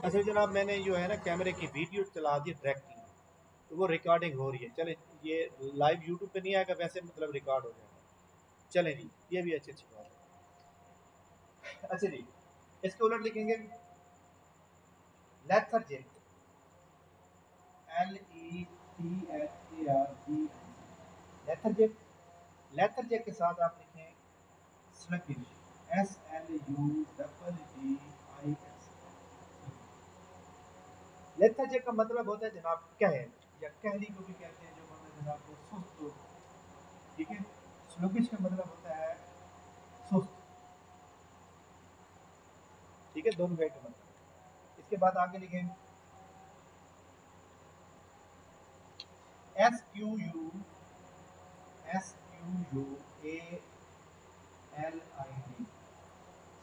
अच्छा जनाब, मैंने जो है ना कैमरे की वीडियो चला दी डायरेक्टली, तो वो रिकॉर्डिंग हो रही है। चले, ये लाइव यूट्यूब पे नहीं आएगा, वैसे मतलब रिकॉर्ड हो जाएगा। चले जी, ये भी अच्छी अच्छी बात है। अच्छा जी, इसके उलट लिखेंगे लेथर्जिक, LETHARGIC, लेथर्जिक। लेथर्जिक के साथ आप लिखें स्लगिश, SLUGGIS। लेथर्जिक का मतलब होता है जनाब कहल, या कहली को भी कहते हैं, जो मतलब जनाब को सुस्त हो। ठीक है। स्लगिश का मतलब होता है सुस्त। ठीक है, दोनों का मतलब। इसके बाद आगे लिखें SQUALID,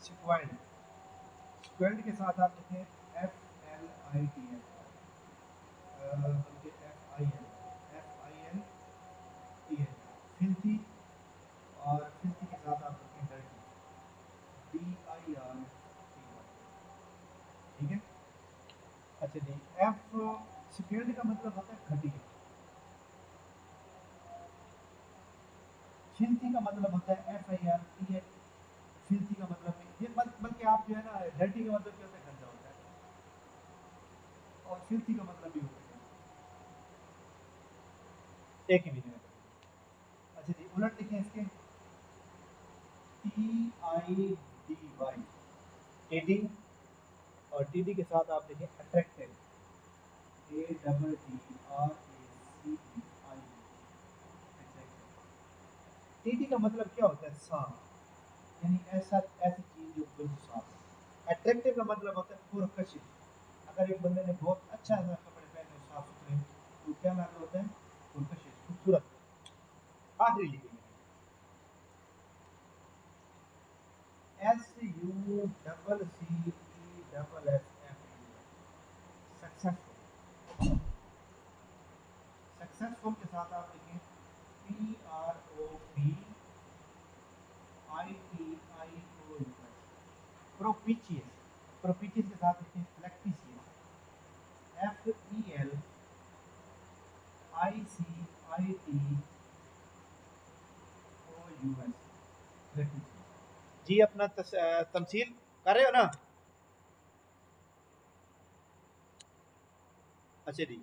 स्क्वाल्ड। स्क्वाल्ड के साथ आप लिखें FLITL, बल्कि FIL, फिल्थी। और फिल्थी के साथ आप लिखें डर्टी, DIRTY। ठीक है। अच्छा जी, एफ स्क्वाल्ड का मतलब होता है घटिया। फिल्थी का मतलब होता है FIRTH। फिल्थी का मतलब ये बल्कि आप जो है ना, डर्टी का मतलब क्या होता है, गंदा होता है। और फिल्थी का मतलब भी होता है एक ही मीनिंग है। अच्छा जी, उलट लिखें इसके TIDY, टीडी। और टीडी के साथ आप लिखें अट्रैक्टिव, ATTRACTIV। टीडी का मतलब क्या होता है, साफ, यानी ऐसा ऐसी चीज जो बिल्कुल साफ है। अट्रैक्टिव का मतलब होता है पुरकशिश। अगर एक बंदे ने बहुत अच्छा सा कपड़े पहने, साफ सुथरे, तो क्या मतलब होता है, पुरकशिश, खूबसूरत। आखिरी लिखेंगे SUCCESSFUL, सक्सेसफुल। सक्सेसफुल के साथ आप लिखें PROPITIOUS, प्रोपिचियस। प्रोपिचियस के साथ लिखें फ्लैक्टिशियस, FELICITOUS। जी, अपना तमसील कर रहे हो ना। अच्छा जी,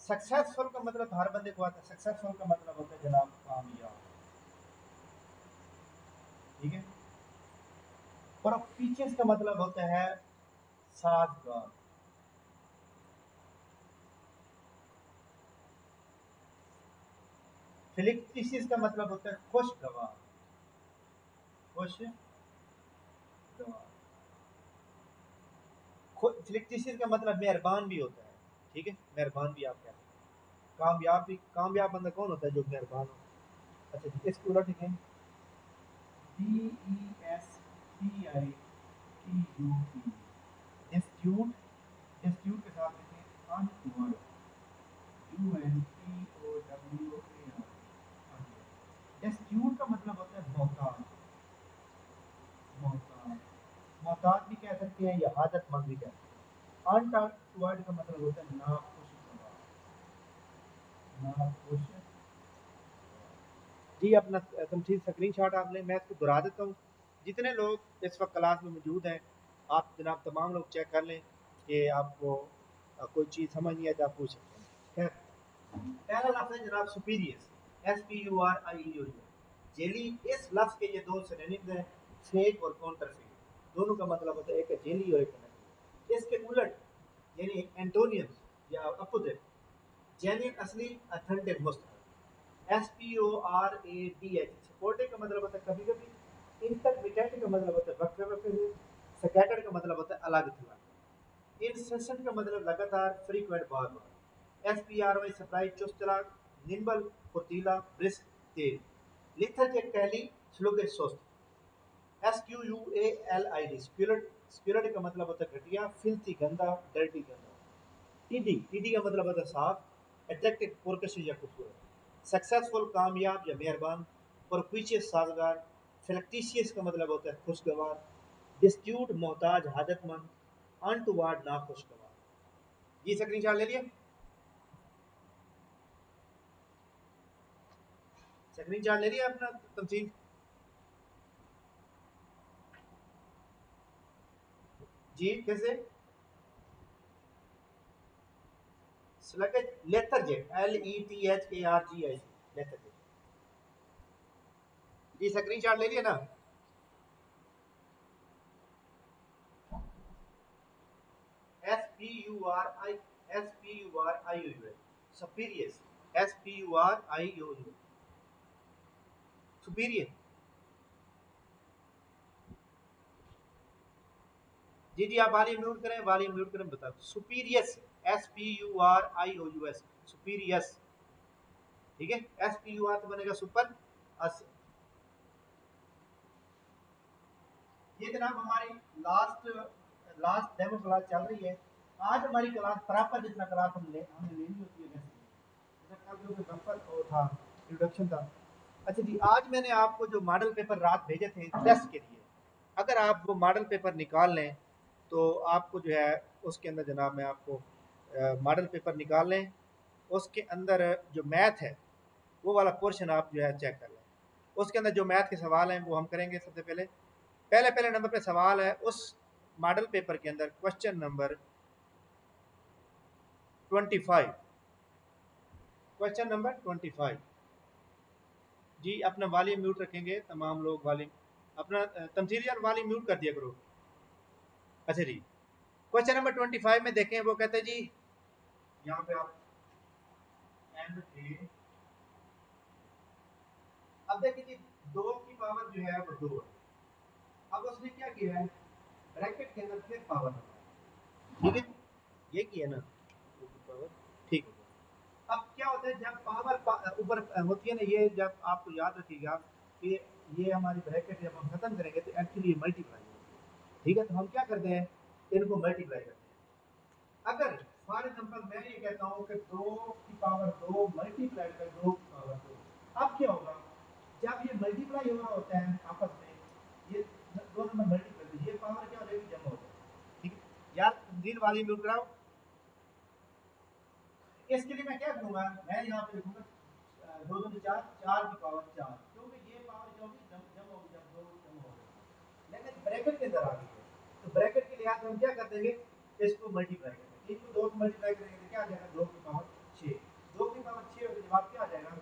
सक्सेसफुल का मतलब हर बंदे को आता है। सक्सेसफुल का मतलब होता है जनाब कामयाब। ठीक है। प्रोपिशियस का मतलब होता है साजगार। फ्लिक्टिशियस का मतलब होता है खुशगवार। खुशगवार। फ्लिक्टिशियस का मतलब मेहरबान भी होता है। ठीक है, मेहरबान भी आप कहते हैं। कामयाब भी, कामयाब बंदा कौन होता है, जो मेहरबान हो। अच्छा जी, इसको उलट लिखें DESTITUTE, डिस्ट्यूट। डिस्ट्यूट के साथ लिखें अनवर्ड, UNTOWAR। डिस्ट्यूट का मतलब होता है मोहताज। मोहताज, मोहताज भी कह सकते हैं या हाजतमंद भी कह सकते हैं। अनटूवर्ड का मतलब होता है नाखुशगवार। नाखुश। जी, अपना तमसील स्क्रीन शॉट आप लें, मैं इसको दोहरा देता हूँ। जितने लोग इस वक्त क्लास में मौजूद हैं, आप जनाब तमाम लोग चेक कर लें कि आपको कोई चीज़ समझ नहीं आए तो आप पूछ सकते हैं। खैर, पहला लफ्ज़ है जनाब सुपीरियस, SPURIES। जेली, इस लफ्ज़ के ये दो सिनोनिम्स हैं, फेक और काउंटरफेक। दोनों का मतलब होता है, एक है जेली और एक है नकली। इसके उलट यानी एंटोनियम्स या अपोजिट, जेन्युइन असली, ऑथेंटिक मुस्तकिल। SPORADH, सपोर्टिव का मतलब होता है कभी कभी। इंटरमिटेंट का मतलब होता है वक्फे वक्फे से। स्कैटर्ड का मतलब होता है अलग थलग। इंसेंट का मतलब लगातार, फ्रीक्वेंट, बार बार। SPRY सरप्राइज, चुस्त चालाक। निम्बल, फुर्तीला, ब्रिस्क, तेज। लिथर्जिक कहली, स्लुगिश, सुस्त। SQUALID, स्क्यूलट। स्क्यूलट का मतलब होता है घटिया, फिल्थी, गंदा, डर्टी, गंदा। टीडी, टीडी का मतलब होता है साफ, अट्रैक्टिव, पुरकशिश या खूबसूरत। सक्सेसफुल, कामयाब या मेहरबान। प्रोपिशियस, साजगार। फ्लैक्टिशियस का मतलब होता है खुशगवार। डिस्ट्यूट, मोहताज, हाजतमंद। अनटुवर्ड नाखुशगवार। जी स्क्रीनशॉट ले लिया, स्क्रीनशॉट ले लिया अपना तमसील। जी कैसे? Sluggish lethargic, LETHARGIC lethargic. जी स्क्रीनशॉट ले लिया ना? SPURIOUS superior, SPURIOU superior. जी जी आप वॉल्यूम म्यूट करें, वॉल्यूम म्यूट करें, बता सुपीरियस, SPURIOUS सुपीरियस, ठीक है। SPUR तो बनेगा सुपर अस। ये जनाब हमारी लास्ट लास्ट डेमो क्लास चल रही है। आज हमारी क्लास प्रॉपर जितना क्लास हमने लेनी होती है वैसे, कल जो बम्पर वो था इंट्रोडक्शन था। अच्छा जी, आज मैंने आपको जो मॉडल पेपर रात भेजे थे टेस्ट के लिए, अगर आप वो मॉडल पेपर निकाल लें तो आपको जो है उसके अंदर जनाब मैं आपको मॉडल पेपर निकाल लें, उसके अंदर जो मैथ है वो वाला पोर्शन आप जो है चेक कर लें। उसके अंदर जो मैथ के सवाल हैं वो हम करेंगे। सबसे पहले पहले पहले नंबर पे सवाल है उस मॉडल पेपर के अंदर, क्वेश्चन नंबर 25, क्वेश्चन नंबर 25। जी अपना वॉल्यूम म्यूट रखेंगे तमाम लोग, वॉल्यूम अपना तमसील यार वॉल्यूम म्यूट कर दिया करो। अच्छा जी, क्वेश्चन नंबर 25 में देखें, वो कहते हैं जी यहाँ पे आप एंड थे। अब देखिए जी, 2 की पावर जो है वो 2 है। अब उसने क्या किया है, ब्रैकेट के अंदर फिर पावर लगाया, ठीक है, ये किया ना 2 की पावर, ठीक है। अब क्या होता है जब पावर ऊपर होती है ना, ये जब आपको याद रखिएगा कि ये हमारी ब्रैकेट जब हम खत्म करेंगे तो एक्चुअली मल्टीप्लाई होती है, ठीक है। तो हम क्या करते हैं, इनको मल्टीप्लाई करते हैं। अगर फॉर एग्जांपल मैं ये कहता हूँ कि 2 की पावर 2 मल्टीप्लाई कर 2 की पावर 2, अब क्या होगा जब ये मल्टीप्लाई हो रहा होता है आपस में, ये दो नंबर मल्टीप्लाई, ये पावर क्या हो जाएगी, जमा हो जाएगी, ठीक है यार। दिल वाली म्यूट कराओ। इसके लिए मैं क्या करूंगा, मैं यहाँ पे लिखूंगा 2 2 4, 4 की पावर 4, क्योंकि ये पावर क्या होगी, जम होगी, जब 2 जम हो गए। लेकिन ब्रैकेट के अंदर आ गई है तो ब्रैकेट के लिहाज से हम क्या कर देंगे, इसको मल्टीप्लाई करेंगे, इनको 2 से मल्टीप्लाई करेंगे तो क्या आ जाएगा, 2 की पावर 6। 2 की पावर 6 का जवाब क्या आ जाएगा,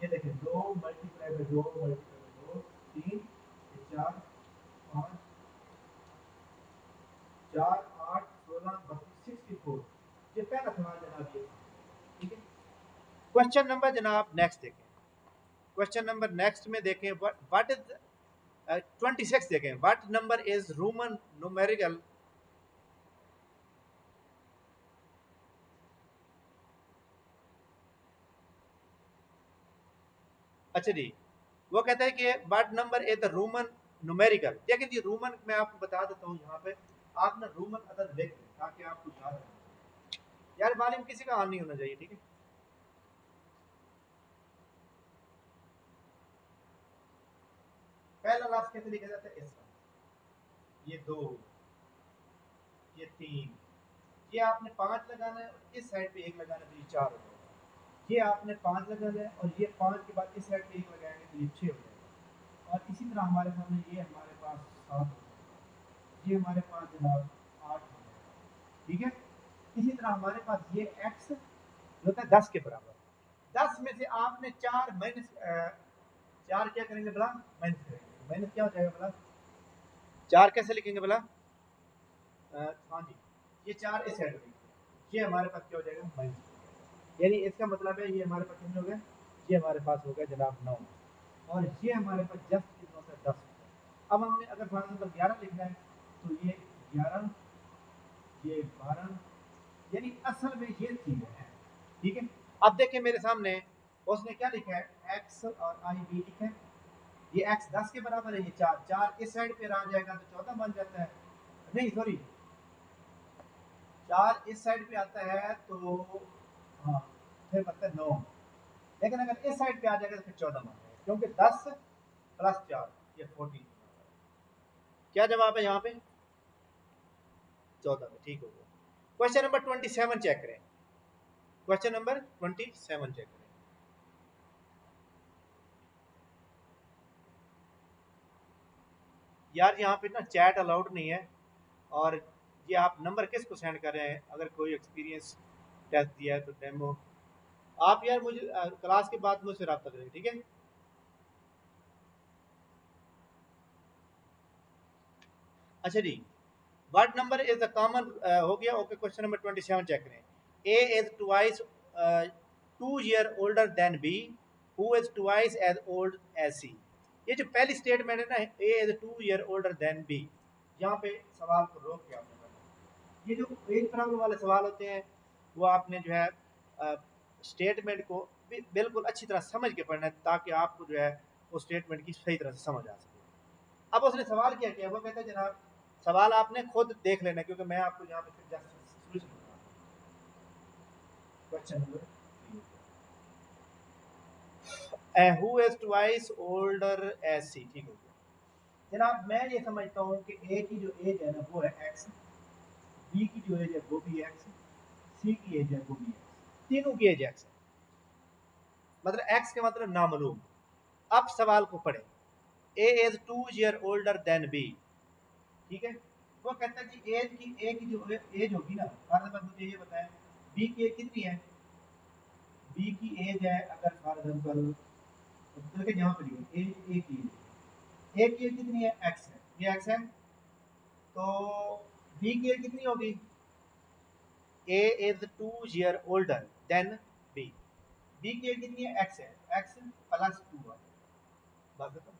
ये देखिए 2 मल्टीप्लाई बाय 2 मल्टीप्लाई बाय 2 3 4 5 4 8 16 32 64। ये पहला सवाल जनाब ये, ठीक है। क्वेश्चन नंबर जनाब नेक्स्ट देखें, क्वेश्चन नंबर नेक्स्ट में देखें, व्हाट इज 26 देखें, what number is Roman numerical. अच्छा जी, वो कहता है कि what number is the Roman numerical. देखिए जी रोमन मैं आपको बता देता हूँ, यहाँ पे आप ना रोमन अदद लिख लें ताकि आपको याद रहे। यार वालिम किसी का ऑन नहीं होना चाहिए, ठीक है। पहला लफ्ज कैसे लिखा जाता है, इसका, ये 2, ये 3, ये आपने 5 लगाना है और इस साइड पे 1 लगाना है तो ये 4 हो जाएगा। ये आपने 5 लगाना है और ये 5 के बाद इस साइड पे 1 लगाएंगे तो ये 6 हो जाएगा। और इसी तरह हमारे सामने ये हमारे पास 7 हो जाएगा, ये हमारे पास जनाब 8 हो जाएगा, ठीक है। इसी तरह हमारे पास ये x जो होता है 10 के बराबर, 10 में से आपने 4 माइनस 4 क्या करेंगे भला, माइनस करेंगे, माइनस क्या हो जाएगा भला, 4 कैसे लिखेंगे भला, हाँ जी, ये 4 इस साइड में, ये हमारे पास क्या हो जाएगा, माइनस। यानी इसका मतलब है ये हमारे पास कितने हो गए, ये हमारे पास हो गया जनाब 9, और ये हमारे पास जस्ट कितना होता है, 10। अब हमने अगर फॉर एग्जाम्पल 11 लिखना है तो ये 11, ये 12, यानी असल में ये चीज़ है, ठीक है। अब देखिए मेरे सामने उसने क्या लिखा है, एक्स और आई बी लिखा है। ये एक्स 10 के बराबर है, ये 4, 4 इस साइड पे आ जाएगा तो 14 बन जाता है, नहीं सॉरी 4 इस साइड पे आता है तो हाँ फिर बनता है 9, लेकिन अगर इस साइड पे आ जाएगा तो फिर 14 बन जाएगा, क्योंकि 10 प्लस 4 ये 14। क्या जवाब है यहाँ पे? 14 में, ठीक हो गया। क्वेश्चन नंबर 27 चेक करें। क्वेश्चन नंबर 27 चेक करें। यार यहाँ पे ना चैट अलाउड नहीं है, और ये आप नंबर किसको सेंड कर रहे हैं? अगर कोई एक्सपीरियंस टेस्ट दिया है तो डेमो आप यार मुझे क्लास के बाद मुझसे रब्ता करेंगे, ठीक है? अच्छा जी, what number is the common हो गया। ओके, क्वेश्चन नंबर 27 चेक करें। A is twice 2 year older than B, who is twice as old age C. ये जो पहली स्टेटमेंट है ना, A is 2 year older than B, यहाँ पे सवाल को रोक के आपने पढ़ना। ये जो एक प्रॉब्लम वाले सवाल होते हैं वो आपने जो है स्टेटमेंट को बिल्कुल अच्छी तरह समझ के पढ़ना है, ताकि आपको जो है वो स्टेटमेंट की सही तरह से समझ आ सके। अब उसने सवाल क्या किया, वो कहता है जनाब सवाल आपने खुद देख लेना, क्योंकि मैं आपको यहाँ पे फिर जस्ट सोल्यूशन बता रहा हूँ। Question number who is twice older age C, ठीक हो गया जनाब। मैं ये समझता हूँ कि ए की जो एज है ना वो है एक्स, बी की जो एज है वो भी एक्स, सी की एज है वो भी एक्स, तीनों की एज एक्स है, मतलब एक्स के मतलब नामालूम। अब सवाल को पढ़े। A is 2 year older than B, ठीक है। वो कहता है कि एज की ए की जो एज होगी ना, फॉर एग्जांपल मुझे ये बताएं बी की एज कितनी है। बी की एज है, अगर फॉर एग्जांपल चल के यहाँ पर एज ए की एज, ए की एज कितनी है, एक्स है, ये एक्स है। तो बी की एज कितनी होगी, A is 2 year older than B, B की एज कितनी है, एक्स है, एक्स प्लस 2 है, बस खत्म।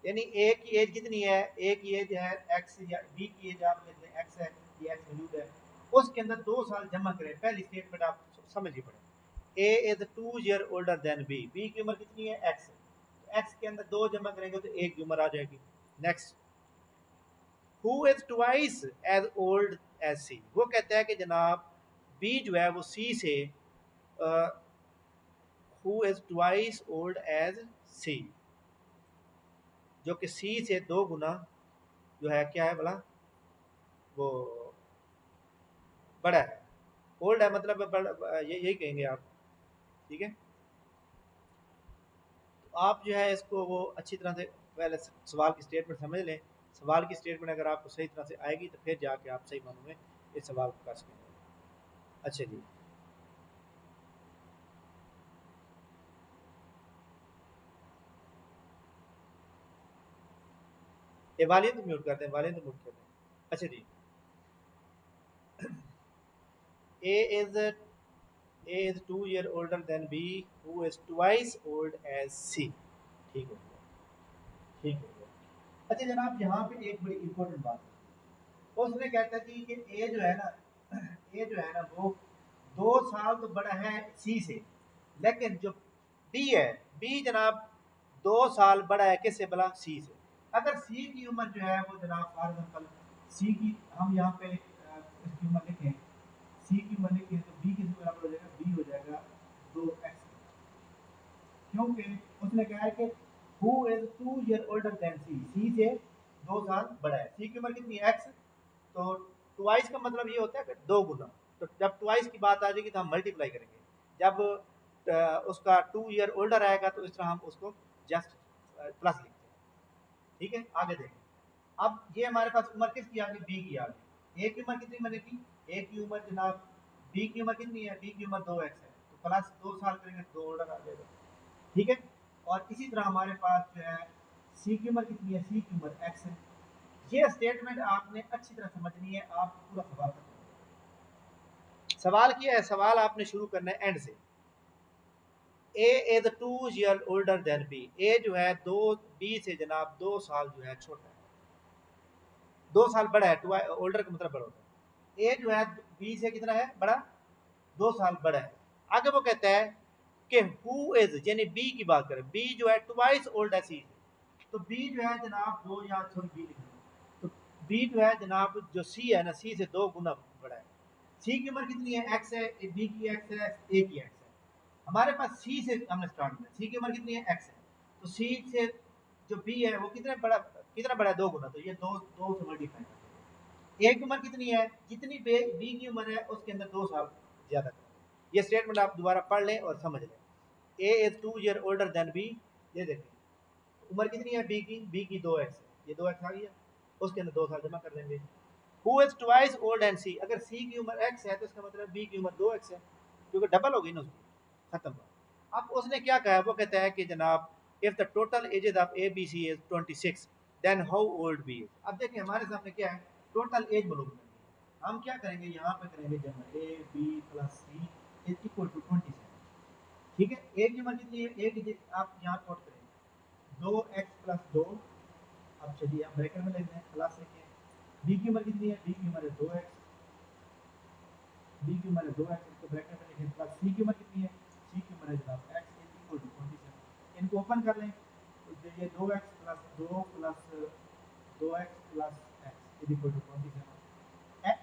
यानी ए की एज कितनी है, ए की एज है एक्स, या बी की एज आप लेते हैं एक्स है, ये एक्स मौजूद है, उसके अंदर 2 साल जमा करें। पहली स्टेटमेंट आप समझ ही पड़े। A is 2 year older than B, B की उम्र कितनी है, एक्स, एक्स के अंदर 2 जमा करेंगे तो एक की उम्र आ जाएगी। Next, who is twice as old age C, वो कहता है कि जनाब बी जो है वो सी से who is twice old age C, जो कि सी से 2 गुना जो है क्या है बोला, वो बड़ा है, ओल्ड है मतलब यही कहेंगे आप, ठीक है। तो आप जो है इसको वो अच्छी तरह से पहले सवाल की स्टेटमेंट समझ लें। सवाल की स्टेटमेंट अगर आपको सही तरह से आएगी तो फिर जाके आप सही मानों में इस सवाल को कर सकेंगे। अच्छा जी, ये वालियन तो म्यूट करते हैं, वालियन तो म्यूट करते हैं। अच्छा जी, A is A is 2 year older than B, who is twice old age C, ठीक हो गया, ठीक हो गया। अच्छा जनाब, यहाँ पे एक बड़ी इंपॉर्टेंट बात है। उसने कहता थी कि ए जो है ना, ए जो है ना वो 2 साल तो बड़ा है सी से, लेकिन जो बी है, बी जनाब 2 साल बड़ा है किससे, भला सी से। अगर सी की उम्र जो है वो जनाब फॉर एग्जाम्पल सी की हम यहाँ पे इसकी उम्र लिखें, सी की उम्र लिखें तो बी किस बराबर हो जाएगा, बी हो जाएगा 2x, क्योंकि उसने कहा है कि who is 2 year older than C, C से 2 साल बड़ा है। सी की उम्र कितनी है, एक्स, तो ट्वाइस का मतलब ये होता है कि 2 गुना। तो जब ट्वाइस की बात आ जाएगी तो हम मल्टीप्लाई करेंगे। जब उसका 2 ईयर ओल्डर आएगा तो इस तरह हम उसको जस्ट प्लस लिखते हैं, ठीक है। आगे देखें, अब ये हमारे पास उम्र किसकी आ गई, बी की आ गई। ए की उम्र कितनी बनेगी, ए की उम्र जनाब, बी की उम्र कितनी है, बी की उम्र 2x है, तो प्लस 2 साल करेंगे तो 2 ओल्डर आ जाएगा, ठीक है। और इसी तरह हमारे पास जो है सी की उम्र कितनी है, सी की उम्र एक्स है। ये स्टेटमेंट आपने अच्छी तरह समझनी है, आप पूरा सवाल कर। सवाल क्या है, सवाल आपने शुरू करना है एंड से। A is 2 year older than B, A जो है दो बी से जनाब 2 साल जो है छोटा है, 2 साल बड़ा है, ओल्डर का मतलब बड़ा होता है। ए जो है बी से कितना है, बड़ा, 2 साल बड़ा है। आगे वो कहता है कि हु इज, यानी बी की बात करें, बी जो है ट्वाइस ओल्ड है सी, तो बी जो है जनाब दो, या सॉरी बी लिख तो बी जो है जनाब जो सी है ना, सी से 2 गुना बड़ा है। सी की उम्र कितनी है, एक्स है, बी की एक्स है, ए की एक्स है। हमारे पास सी से हमने स्टार्ट किया, सी की उम्र कितनी है, एक्स है, तो सी से जो बी है वो कितने बड़ा, कितना बड़ा है, 2 गुना, तो ये 2 से मल्टीप्लाई कर देंगे। ए की उम्र कितनी है, जितनी बी की उम्र है उसके अंदर 2 साल ज़्यादा करेंगे। ये स्टेटमेंट आप दोबारा पढ़ लें और समझ लें। A is 2 year older than B, ये देखें उम्र कितनी है बी की 2x है, ये 2x आ गया, उसके अंदर 2 साल जमा कर देंगे। Who is twice old and C, अगर सी की उम्र x है तो इसका मतलब बी की उम्र 2x है, क्योंकि डबल हो गई ना उसकी, खत्म। अब उसने क्या कहा, वो कहता है कि जनाब if the total ages of A B C is 26 then how old B is. अब देखिए हमारे सामने क्या है, टोटल एज मालूम करनी है। हम क्या करेंगे, यहाँ पे करेंगे जमा A B plus C is equal to 27। ठीक है, ए की उम्र कितनी है, ए की आप यहाँ नोट करेंगे 2x प्लस 2। अब चलिए आप ब्रैकेट में लिख दें, प्लस लिखें। बी की उम्र कितनी है, बी की उम्र है 2x, बी की उम्र है 2x, इसको ब्रैकेट में लिखें, प्लस सी की उम्र कितनी है, सी की उम्र है जनाब x इज इक्वल टू 27। इनको ओपन कर लें तो ये 2x plus 2 plus 2x plus x is equal to 27।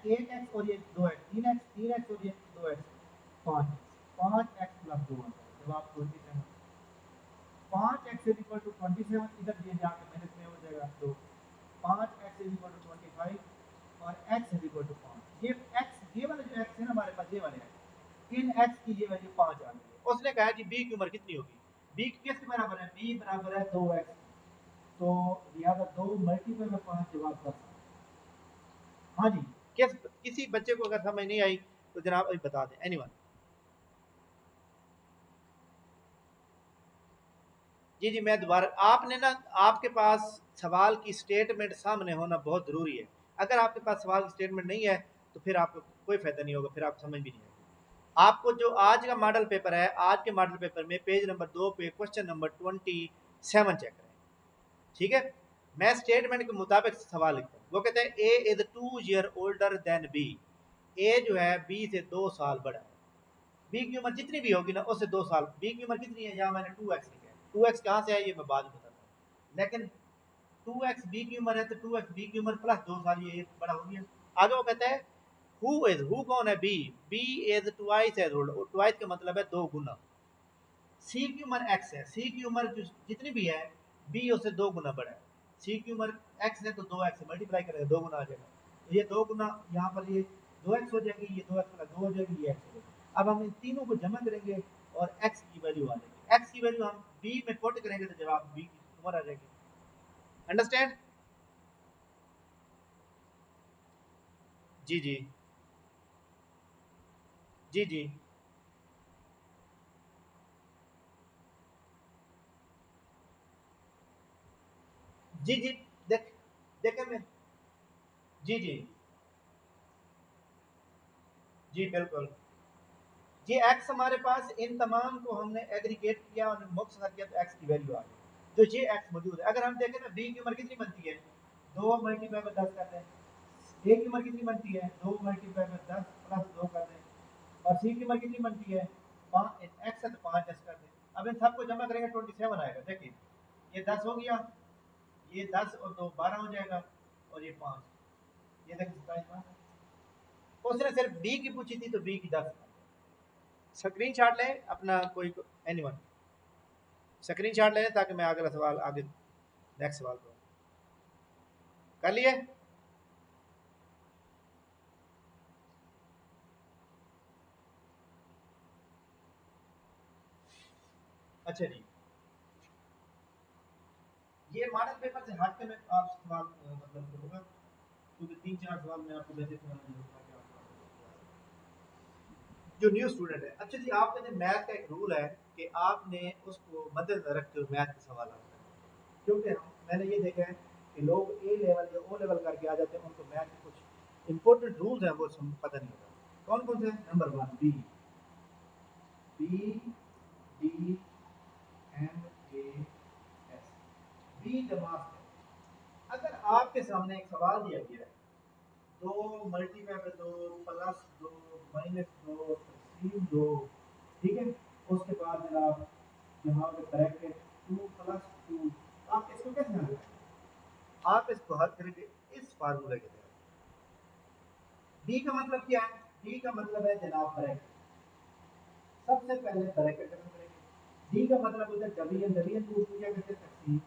एक x और ये 2x, 3x और ये 2x 5x प्लस 2 जवाब 27। 5x इज इक्वल टू 27, इधर ये जाके माइनस में हो जाएगा, तो 5x इज इक्वल टू 25 और x इज इक्वल टू 5। ये x, ये वाले जो x है ना हमारे पास, ये वाले हैं, इन x की ये वैल्यू 5 आ गई है। उसने कहा जी b की उम्र कितनी होगी, b किसके बराबर है, b बराबर है 2x, तो लिहाजा 2 मल्टीप्लाई में 5 जवाब 10। हाँ जी, किसी बच्चे को अगर समझ नहीं आई तो जनाब अभी बता दें, एनीवन। जी जी, मैं दोबारा, आपने ना, आपके पास सवाल की स्टेटमेंट सामने होना बहुत ज़रूरी है। अगर आपके पास सवाल की स्टेटमेंट नहीं है तो फिर आपको कोई फ़ायदा नहीं होगा, फिर आप समझ भी नहीं आएगी। आपको जो आज का मॉडल पेपर है, आज के मॉडल पेपर में पेज नंबर 2 पे क्वेश्चन नंबर 27 चेक करें। ठीक है, मैं स्टेटमेंट के मुताबिक सवाल लिखता हूँ। वो कहते हैं A is 2 year older than B, A जो है बी से 2 साल बड़ा है। बी की उम्र जितनी भी होगी ना उससे 2 साल, बी की उम्र कितनी है, यहाँ मैंने 2x लिखा है, 2x कहाँ से है ये मैं बाद में बताता हूँ, लेकिन 2x बी की उम्र है तो 2x बी की उम्र प्लस 2 साल, ये बड़ा हो गया। आगे वो कहता है हु कौन है, B is twice as old, twice का मतलब है 2 गुना। सी की उम्र x है, सी की उम्र जितनी भी है बी उससे 2 गुना बड़ा है। सी की उम्र x है तो 2x से मल्टीप्लाई करेगा, 2 गुना आ जाएगा, तो ये 2 गुना, यहाँ पर ये 2x हो जाएगी, ये 2x प्लस 2 हो जाएगी, ये x हो जाएगी। अब हम इन तीनों को जमा करेंगे और x की वैल्यू आ जाएगी, x की वैल्यू हम b में पुट करेंगे तो जवाब b की उम्र आ जाएगी। अंडरस्टैंड? जी जी जी जी जी जी, देख देखें मैं, जी जी जी बिल्कुल। ये x हमारे पास, इन तमाम को हमने एग्रीगेट किया और मुख्तसर किया तो x की वैल्यू आ गई, तो ये x मौजूद है। अगर हम देखें ना b की उम्र कितनी बनती है, 2 मल्टीप्लाई में 10 कर दें। a की उम्र कितनी बनती है, 2 मल्टीप्लाई में 10 प्लस 2 कर दें। और c की उम्र कितनी बनती है, 5 x है तो 5 10 कर दें। अब इन सबको जमा करेंगे 27 आएगा। देखिए ये 10 हो गया, ये 10 और 2 12 हो जाएगा, और ये 5, ये देखिए 27। उसने सिर्फ b की पूछी थी तो b की 10। स्क्रीन शॉट लें अपना, कोई एनीवन स्क्रीन शॉट ले लें ताकि मैं अगला सवाल, आगे नेक्स्ट सवाल को कर लिए। अच्छा जी, ये मॉडल पेपर से हट के मैं आप सवाल मतलब करूँगा, क्योंकि 3-4 सवाल मैं आपको वैसे कराना चाहूँगा कि आप जो न्यू स्टूडेंट है। अच्छा जी, आपका जो मैथ का एक रूल है कि आपने उसको मद्देनजर रखते हुए मैथ के सवाल आते हैं, क्योंकि मैंने ये देखा है कि लोग ए लेवल या ओ लेवल करके आ जाते हैं, उनको मैथ के कुछ इंपॉर्टेंट रूल्स हैं वो पता नहीं होता। कौन कौन से? Number 1 B, B D M A S, B जमात है। अगर आपके सामने एक सवाल दिया गया है, 2 मल्टीप्लाई में 2 प्लस 2 माइनस 2 तकसीम 2, ठीक है, उसके बाद जनाब यहाँ पे ब्रैकेट 2 प्लस 2, आप इसको कैसे हल करेंगे? आप इसको हल करेंगे इस फार्मूले के तहत। बी का मतलब क्या है, बी का मतलब है जनाब ब्रैकेट, सबसे पहले ब्रैकेट खत्म करेंगे। डी का मतलब होता है डिवीजन, डिवीजन को क्या कहते हैं, तकसीम।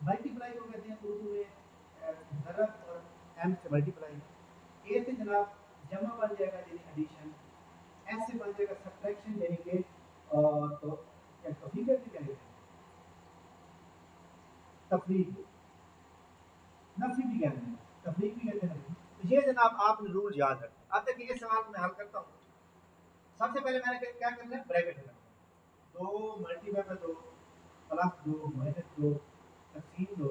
मल्टीप्लाई को कहते हैं उर्दू एम से मल्टीप्लाई, ए से जनाब जमा बन जाएगा यानी एडिशन, एस से बन जाएगा सब्ट्रैक्शन यानी कि तो क्या तफरीक करके क्या लिखा तफरीक, नफी भी कहते हैं, तफरीक भी कहते हैं। तो ये जनाब आपने रूल याद रखना। अब देखिए ये सवाल मैं हल करता हूँ। सबसे पहले मैंने क्या करना है, ब्रैकेट लगाना है, 2 मल्टीप्लाई बाय 2 प्लस 2 माइनस 2 तकसीम 2,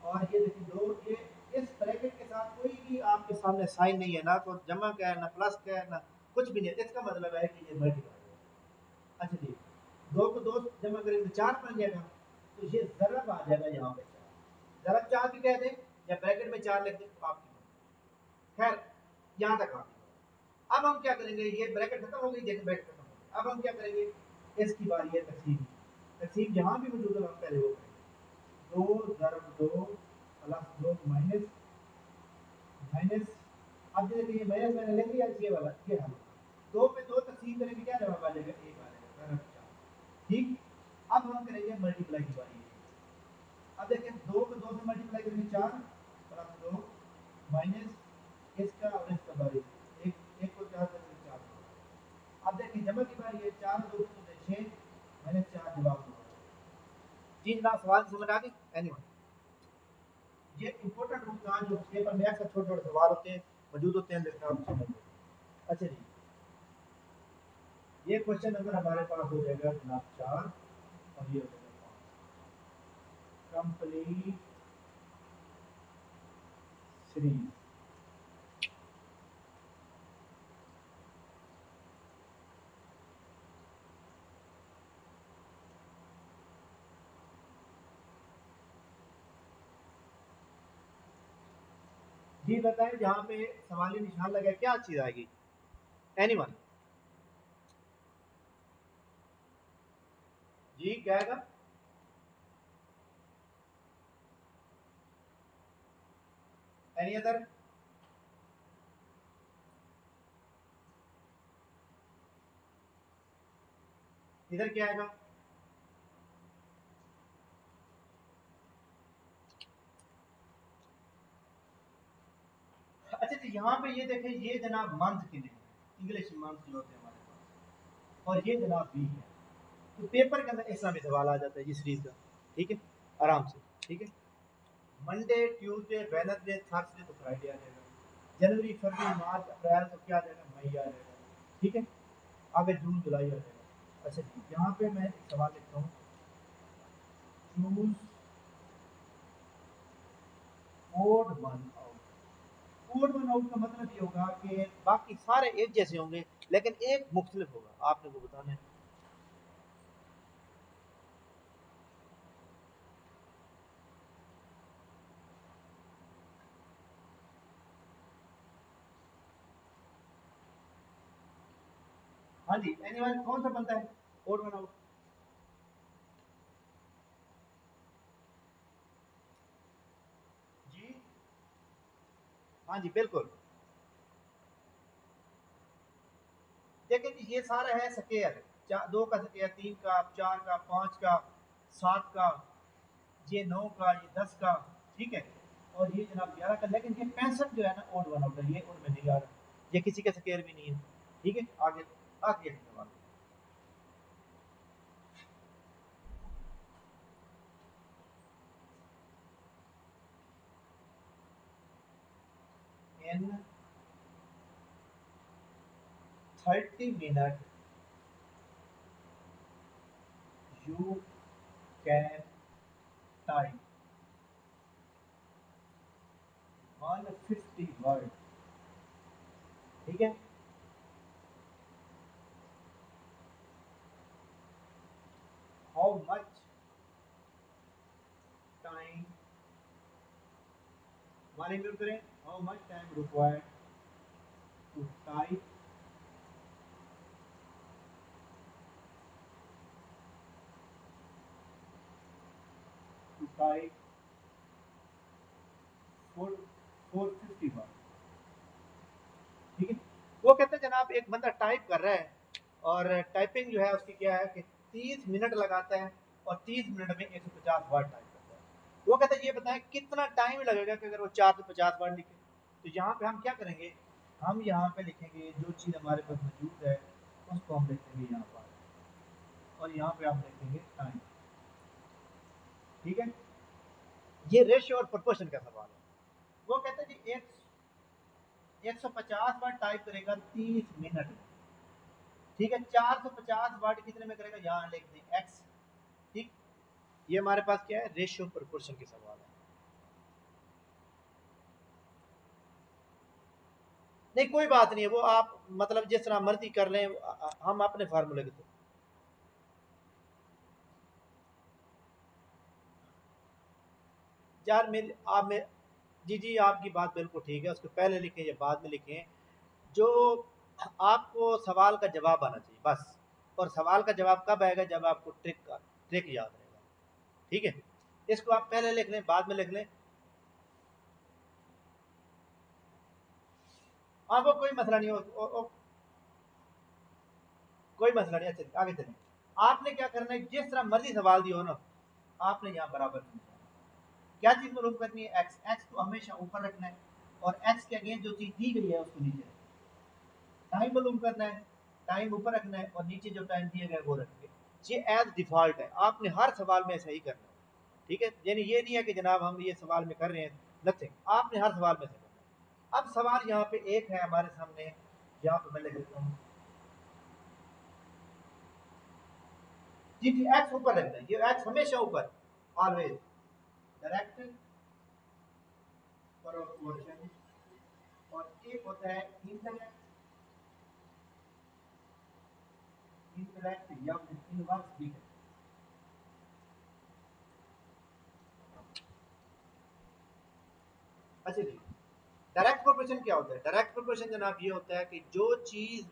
और ये देखिए 2, ये इस ब्रैकेट के साथ कोई भी आपके सामने साइन नहीं है, ना तो जमा क्या है ना प्लस क्या है ना कुछ भी नहीं है, इसका मतलब है कि ये मल्टीप्लाई है। अच्छा जी, 2 को 2 जमा करेंगे तो 4 बन जाएगा, तो ये ज़रब आ जाएगा यहाँ पे 4, ज़रब 4 भी कह दें या ब्रैकेट में 4 लिख दें तो आपकी मर्ज़ी। खैर यहाँ तक आपकी मर्ज़ी। अब हम क्या करेंगे, ये ब्रैकेट खत्म हो गई, देखिए ब्रैकेट खत्म हो गई। अब हम क्या करेंगे, इसकी बारी है तकसीम। तकसीम जहाँ भी मौजूद है हम पहले वो करेंगे, 2 ज़रब 2 प्लस 2 माइनस माइनस, अब देखिए माइनस मैंने लिख दिया, ये वाला ये हल, 2 पे 2 तकसीम करेंगे क्या जवाब आ जाएगा, 1 आ जाएगा, ज़रब 4। ठीक, अब हम करेंगे मल्टीप्लाई की बारी है। अब देखिए 2 को 2 से मल्टीप्लाई करेंगे 4 प्लस 2 माइनस इसका और इसका बारी, एक को 4 से 4। अब देखिए जमा की बारी है, 4 2 से 6 माइनस 4 जवाब होगा। जी जनाब सवाल समझ आ गई एनीवन? ये इंपॉर्टेंट रूल था जो पेपर में अक्सर छोटे छोटे सवाल होते हैं मौजूद होते हैं, लेकिन आप समझ लो। अच्छा जी, ये क्वेश्चन नंबर हमारे पास हो जाएगा जनाब 4 और ये हो जाएगा 5, कंप्लीट सीरीज। जी बताएं जहाँ पे सवाली निशान लगा क्या चीज आएगी, एनीवन? जी क्या आएगा? Any other? इधर क्या आएगा? अच्छा जी यहाँ पे ये देखें, ये जनाब मंथ के लिए इंग्लिश मंथ जो होते हैं हमारे पास, और ये जनाब वीक है। तो पेपर के अंदर ऐसा भी सवाल आ जाता है जिस सीरीज का, ठीक है आराम से, ठीक है। मंडे ट्यूसडे वेडनेसडे थर्सडे तो फ्राइडे आ जाएगा, जनवरी फरवरी मार्च अप्रैल तो क्या आ जाएगा, मई आ जाएगा, ठीक है। आगे जून जुलाई आ जाएगा। अच्छा जी यहाँ पे मैं एक सवाल लिखता हूँ, choose odd one out. Odd one out का मतलब ये होगा कि बाकी सारे एक जैसे होंगे लेकिन एक मुख्तलिफ होगा, आपने वो बताना है। हाँ जी एनीवन कौन सा बनता है ओड वन आउट? जी हाँ जी बिल्कुल। देखिए जी ये सारा है स्केयर, 2 का स्केयर, 3 का, 4 का, 5 का, 7 का, ये 9 का, ये 10 का, ठीक है। और ये जनाब 11 का, लेकिन ये 65 जो है ना ओड वन आउट है, ये उनमें नहीं आ रहा, ये किसी का स्केयर भी नहीं है, ठीक है। आगे आगे सवाल, in 30 minute you can type 150 word, ठीक है। How much time, one include करें, how much time required to type to type 450 word, ठीक है। वो कहते हैं जनाब एक बंदा टाइप कर रहा है और टाइपिंग जो है उसकी क्या है कि 30 मिनट लगाता है और 30 मिनट में 150 वर्ड टाइप करता है। वो कहते हैं ये बताएं कितना टाइम लगेगा कि अगर वो 4 से 50 वर्ड लिखे। तो यहाँ पे हम क्या करेंगे, हम यहाँ पे लिखेंगे जो चीज़ हमारे पास मौजूद है उसको हम लिखेंगे यहाँ पर, और यहाँ पे हम लिखेंगे टाइम। ठीक है, ये रेशियो और प्रोपोर्शन का सवाल है। वो कहते हैं जी 150 वर्ड टाइप करेगा 30 मिनट में। ठीक है, 450 वर्ड कितने में करेगा, यहाँ लिख दें x। ठीक, ये हमारे पास क्या है, रेशियो प्रोपोर्शन के सवाल है। नहीं कोई बात नहीं है, वो आप मतलब जिस तरह मर्जी कर लें, हम अपने फार्मूले के तो यार मेरे आप में जी जी आपकी बात बिल्कुल ठीक है, उसको पहले लिखें या बाद में लिखें, जो आपको सवाल का जवाब आना चाहिए बस। और सवाल का जवाब कब आएगा, जब आपको ट्रिक याद रहेगा। ठीक है, इसको आप पहले लिख लें बाद में लिख लें, हाँ वो कोई मसला नहीं हो, कोई मसला नहीं। अच्छा आगे चलें, आपने क्या करना है, जिस तरह मर्जी सवाल दिया हो ना, आपने यहाँ बराबर क्या चीज़ मालूम करनी है, एक्स। एक्स को हमेशा ऊपर रखना है, और एक्स के अगेंस्ट जो चीज़ दी गई है उसको नीचे रखना है। टाइम मालूम करना है, टाइम ऊपर रखना है, और नीचे जो टाइम दिया गया है वो रखेंगे। ये एज डिफ़ॉल्ट है, आपने हर सवाल में ऐसा ही करना है। ठीक है, यानी ये नहीं है कि जनाब हम ये सवाल में कर रहे हैं, नथिंग, आपने हर सवाल में से करना है। अब सवाल यहाँ पे एक है हमारे सामने, यहाँ पे मैं लिख देता हूँ जी जी, एक्स ऊपर रखना है, ये एक्स हमेशा ऊपर, ऑलवेज। डायरेक्ट प्रोपोर्शन, और एक होता है इंटरैक्ट, इंटरैक्ट या इनवर्स भी है। अच्छा जी, डायरेक्ट प्रोपोर्शन क्या होता है, डायरेक्ट प्रोपोर्शन जनाब ये होता है कि जो चीज़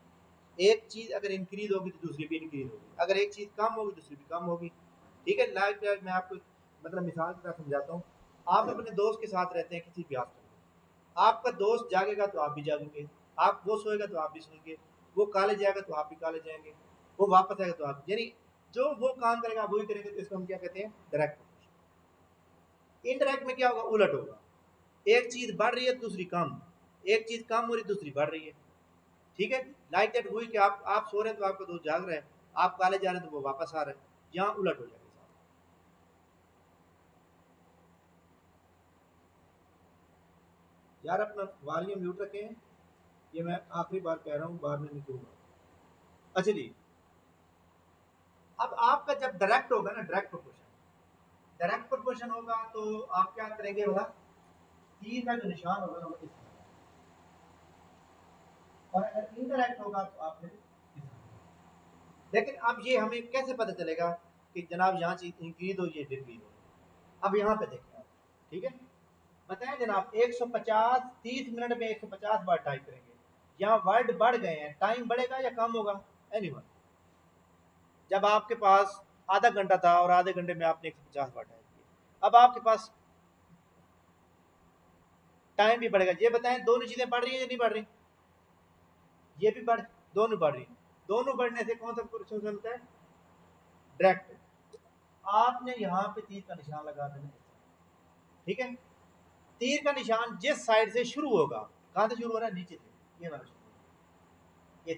एक चीज़ अगर इंक्रीज होगी तो दूसरी भी इंक्रीज होगी, अगर एक चीज़ कम होगी दूसरी भी कम होगी। ठीक है, लाइक मैं आपको मतलब मिसाल के साथ समझाता हूँ। आप अपने दोस्त के साथ रहते हैं किसी भी हॉस्टल में, आपका दोस्त जागेगा तो आप भी जागेंगे, आप वो सोएगा तो आप भी सोएंगे, वो कॉलेज जाएगा तो आप भी कॉलेज जाएंगे, वो वापस आएगा तो आप, यानी जो वो काम करेगा आप वही करेंगे, तो इसको हम क्या कहते हैं, डायरेक्ट प्रोपोर्शन। इनडायरेक्ट में क्या होगा, उलट होगा, एक चीज बढ़ रही है दूसरी कम, एक चीज कम हो रही है दूसरी बढ़ रही है। ठीक है, लाइक दैट हुई कि आप सो रहे हैं तो आपका दोस्त जाग रहा है, आप कॉलेज जा रहे हैं तो वो वापस आ रहा है, यहाँ उलट हो जाएगा। यार अपना वॉल्यूम म्यूट रखें, ये मैं आखिरी बार कह रहा हूँ, बाद में नहीं कहूँगा। अच्छा जी, अब आपका जब डायरेक्ट होगा ना, डायरेक्ट प्रोपोर्शन, डायरेक्ट प्रोपोर्शन होगा तो आप क्या करेंगे बोला, तीर का जो निशान होगा ना वो इस तरह, और अगर इनडायरेक्ट होगा तो आप फिर इस तरह। लेकिन अब ये हमें कैसे पता चलेगा कि जनाब यहाँ चीज इंक्रीज हो ये डिक्रीज हो, अब यहाँ पे देखें आप। ठीक है, बताएं जनाब 150 30 मिनट में 150 बार टाइप करेंगे, यहाँ वर्ड बढ़ गए हैं, टाइम बढ़ेगा या कम होगा, एनीवन। जब आपके पास आधा घंटा था और आधे घंटे में आपने 150 बार टाइप किया, अब आपके पास टाइम भी बढ़ेगा। ये बताएं दोनों चीजें बढ़ रही है या नहीं बढ़ रही, ये भी बढ़, दोनों बढ़ रही है। दोनों बढ़ने से कौन सा क्वेश्चन बनता है, डायरेक्ट। आपने यहाँ पे तीर का निशान लगा देना। ठीक है, तीर का निशान जिस साइड से शुरू होगा, कहाँ से शुरू हो रहा है, नीचे से, ये वाला शुरू हो रहा है, ये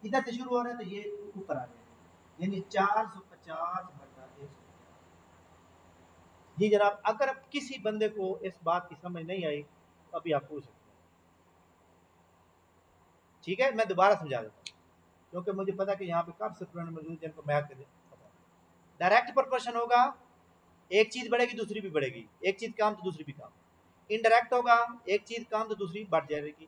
इधर से शुरू हो रहा है तो ये ऊपर आ जाएगा, यानी 450/150। जी जनाब, अगर अब किसी बंदे को इस बात की समझ नहीं आई तो अभी आप पूछ सकते हैं। ठीक है, मैं दोबारा समझा देता हूँ, क्योंकि मुझे पता है कि यहाँ पे काफी स्टूडेंट मौजूद जिनको मैथ के डायरेक्ट प्रोपोर्शन होगा, एक चीज बढ़ेगी दूसरी भी बढ़ेगी, एक चीज कम तो दूसरी भी कम। इनडायरेक्ट होगा, एक चीज कम तो दूसरी बढ़ जाएगी,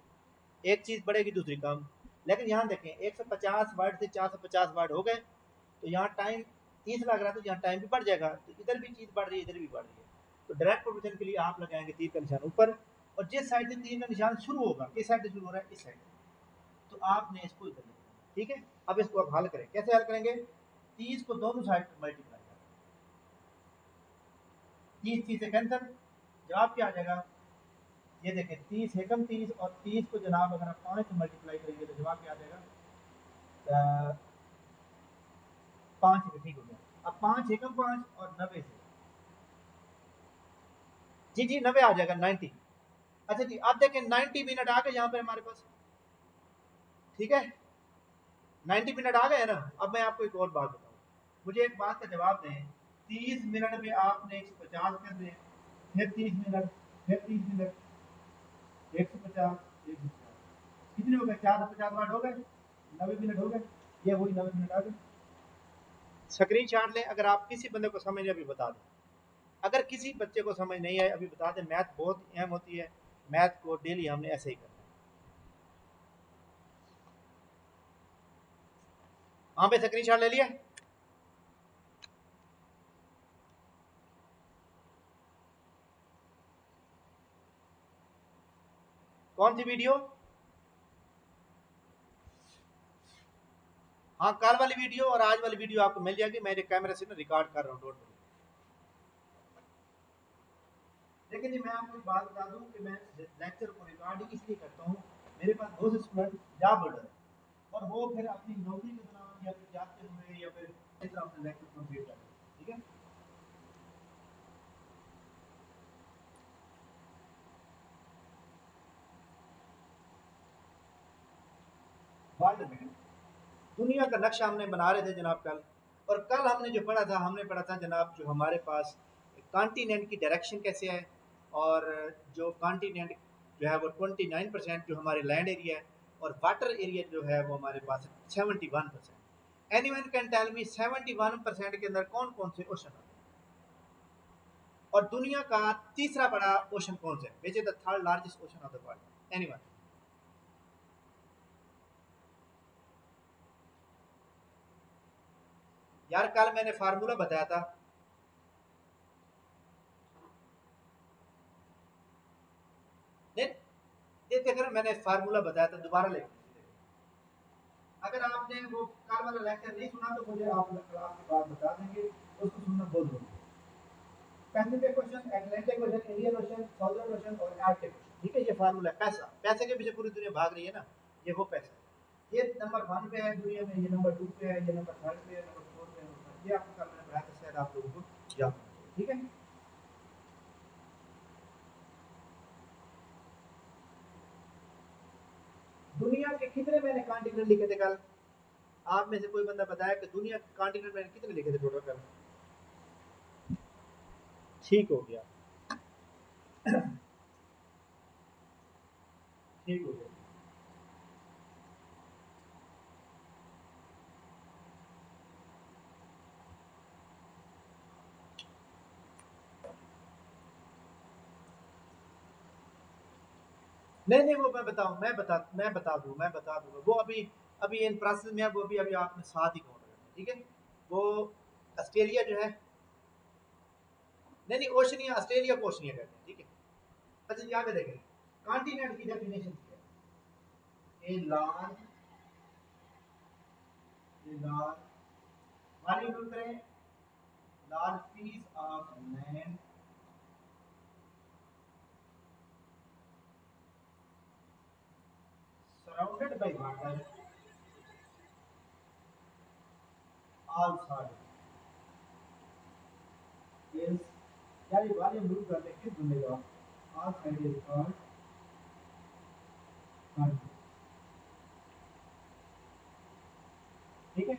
एक चीज बढ़ेगी दूसरी कम। लेकिन यहाँ देखें 150 वर्ड से 450 वर्ड हो गए, तो यहाँ टाइम 30 लग रहा है, तो यहाँ टाइम भी बढ़ जाएगा, तो इधर भी चीज बढ़ रही है इधर भी बढ़ रही है। तो डायरेक्ट प्रोपोर्शन के लिए आप लगाएंगे तीर का निशान ऊपर, और जिस साइड से तीर का निशान शुरू होगा, किस साइड से शुरू हो रहा है, इस साइड, तो आपने इसको इधर लिखना है। ठीक है, अब इसको आप हल करें, कैसे हल करेंगे, 30 को दोनों साइड पर मल्टीप्लाई करें, 30 से कैंसिल, जवाब क्या आ जाएगा, ये देखें 30 एकम 30, और 30 को जनाब अगर आप 5 से मल्टीप्लाई करेंगे तो जवाब क्या आ जाएगा, 5 से, ठीक हो गया। अब 5 एकम 5 और 90 से, जी जी 90 आ जाएगा, 90। अच्छा जी, आप देखें 90 मिनट आ गए यहाँ पे हमारे पास, ठीक है, 90 मिनट आ गए ना। अब मैं आपको एक और बात बताऊँ, मुझे एक बात का जवाब दें, 30 मिनट में आपने 150 कर दिए, फिर 30 मिनट, फिर 30 मिनट, 150, 150 कितने हो गए, 450 वर्ड हो गए, 90 मिनट हो गए, ये वही 90 मिनट आ गए। स्क्रीन शॉट लें, अगर आप किसी बंदे को समझ अभी बता दें, अगर किसी बच्चे को समझ नहीं आए अभी बता दें, मैथ बहुत अहम होती है, मैथ को डेली हमने ऐसे ही करना है। वहां पे स्क्रीन शॉट ले लिया, कौन सी वीडियो, हाँ कल वाली वीडियो और आज वाली वीडियो आपको मिल जाएगी, मेरे कैमरे से ना रिकॉर्ड कर रहा हूँ, डोंट वरी। लेकिन जी मैं आपको एक बात बता दूं कि मैं लेक्चर को रिकॉर्ड इसलिए करता हूँ, मेरे पास बहुत से स्टूडेंट जॉब होल्डर है और वो फिर अपनी नौकरी के दौरान या फिर जाते हुए या फिर इस तरह अपने लेक्चर कंप्लीट करते हैं, ठीक है। वर्ल्ड में दुनिया का नक्शा हमने बना रहे थे जनाब कल, और कल हमने जो पढ़ा था, हमने पढ़ा था जनाब जो हमारे पास कॉन्टिनेंट की डायरेक्शन कैसे है, और जो कॉन्टिनेंट जो है वो 29% जो हमारे लैंड एरिया है, और वाटर एरिया जो है वो हमारे पास 71%। एनीवन कैन टेल मी 71% के अंदर कौन कौन से ओशन आते हैं, और दुनिया का तीसरा बड़ा ओशन कौन सा है, which is the third largest ocean of the world, anyone. यार कल मैंने फार्मूला बताया था, नहीं देखिए अगर मैंने फार्मूला बताया था, दोबारा लिख लीजिए। अगर आपने वो कल वाला लेक्चर नहीं सुना तो मुझे आप क्लास के बाद बता देंगे, उसको सुनना बहुत जरूरी है। Pacific ocean, Atlantic ocean, Indian ocean, southern ocean और आर्कटिक ओशन, ठीक है, ये फार्मूला है। पैसा, पैसे के पीछे पूरी दुनिया भाग रही है ना, ये वो पैसा है। ये नंबर 1 पे है दुनिया में, ये नंबर 2 पे है, ये नंबर 3 पे है, नंबर 4 पे है, ये आपको कल मैंने बताया था, शायद आप लोगों को याद होना चाहिए, ठीक है। दुनिया के कितने मैंने कॉन्टिनेंट लिखे थे कल, आप में से कोई बंदा बताया कि दुनिया के कॉन्टिनेंट मैंने कितने लिखे थे टोटल कल। ठीक हो गया, ठीक हो गया। नहीं नहीं वो मैं बता दूंगा वो अभी, अभी इन प्रोसेस में है वो, अभी अभी आपने साथ ही काउंट करना है, ठीक है। वो ऑस्ट्रेलिया जो है, नहीं नहीं ओशनिया, ऑस्ट्रेलिया को ओशनिया कहते हैं, ठीक है। अच्छा यहाँ पे देखें, कॉन्टिनेंट की डेफिनेशन क्या है, ए लार्ज, ए लार्ज मान यूज करें, large piece of land surrounded by water all side is, यार ये वाले यूज करते हैं किस बंदे का, all side is called continent, ठीक है।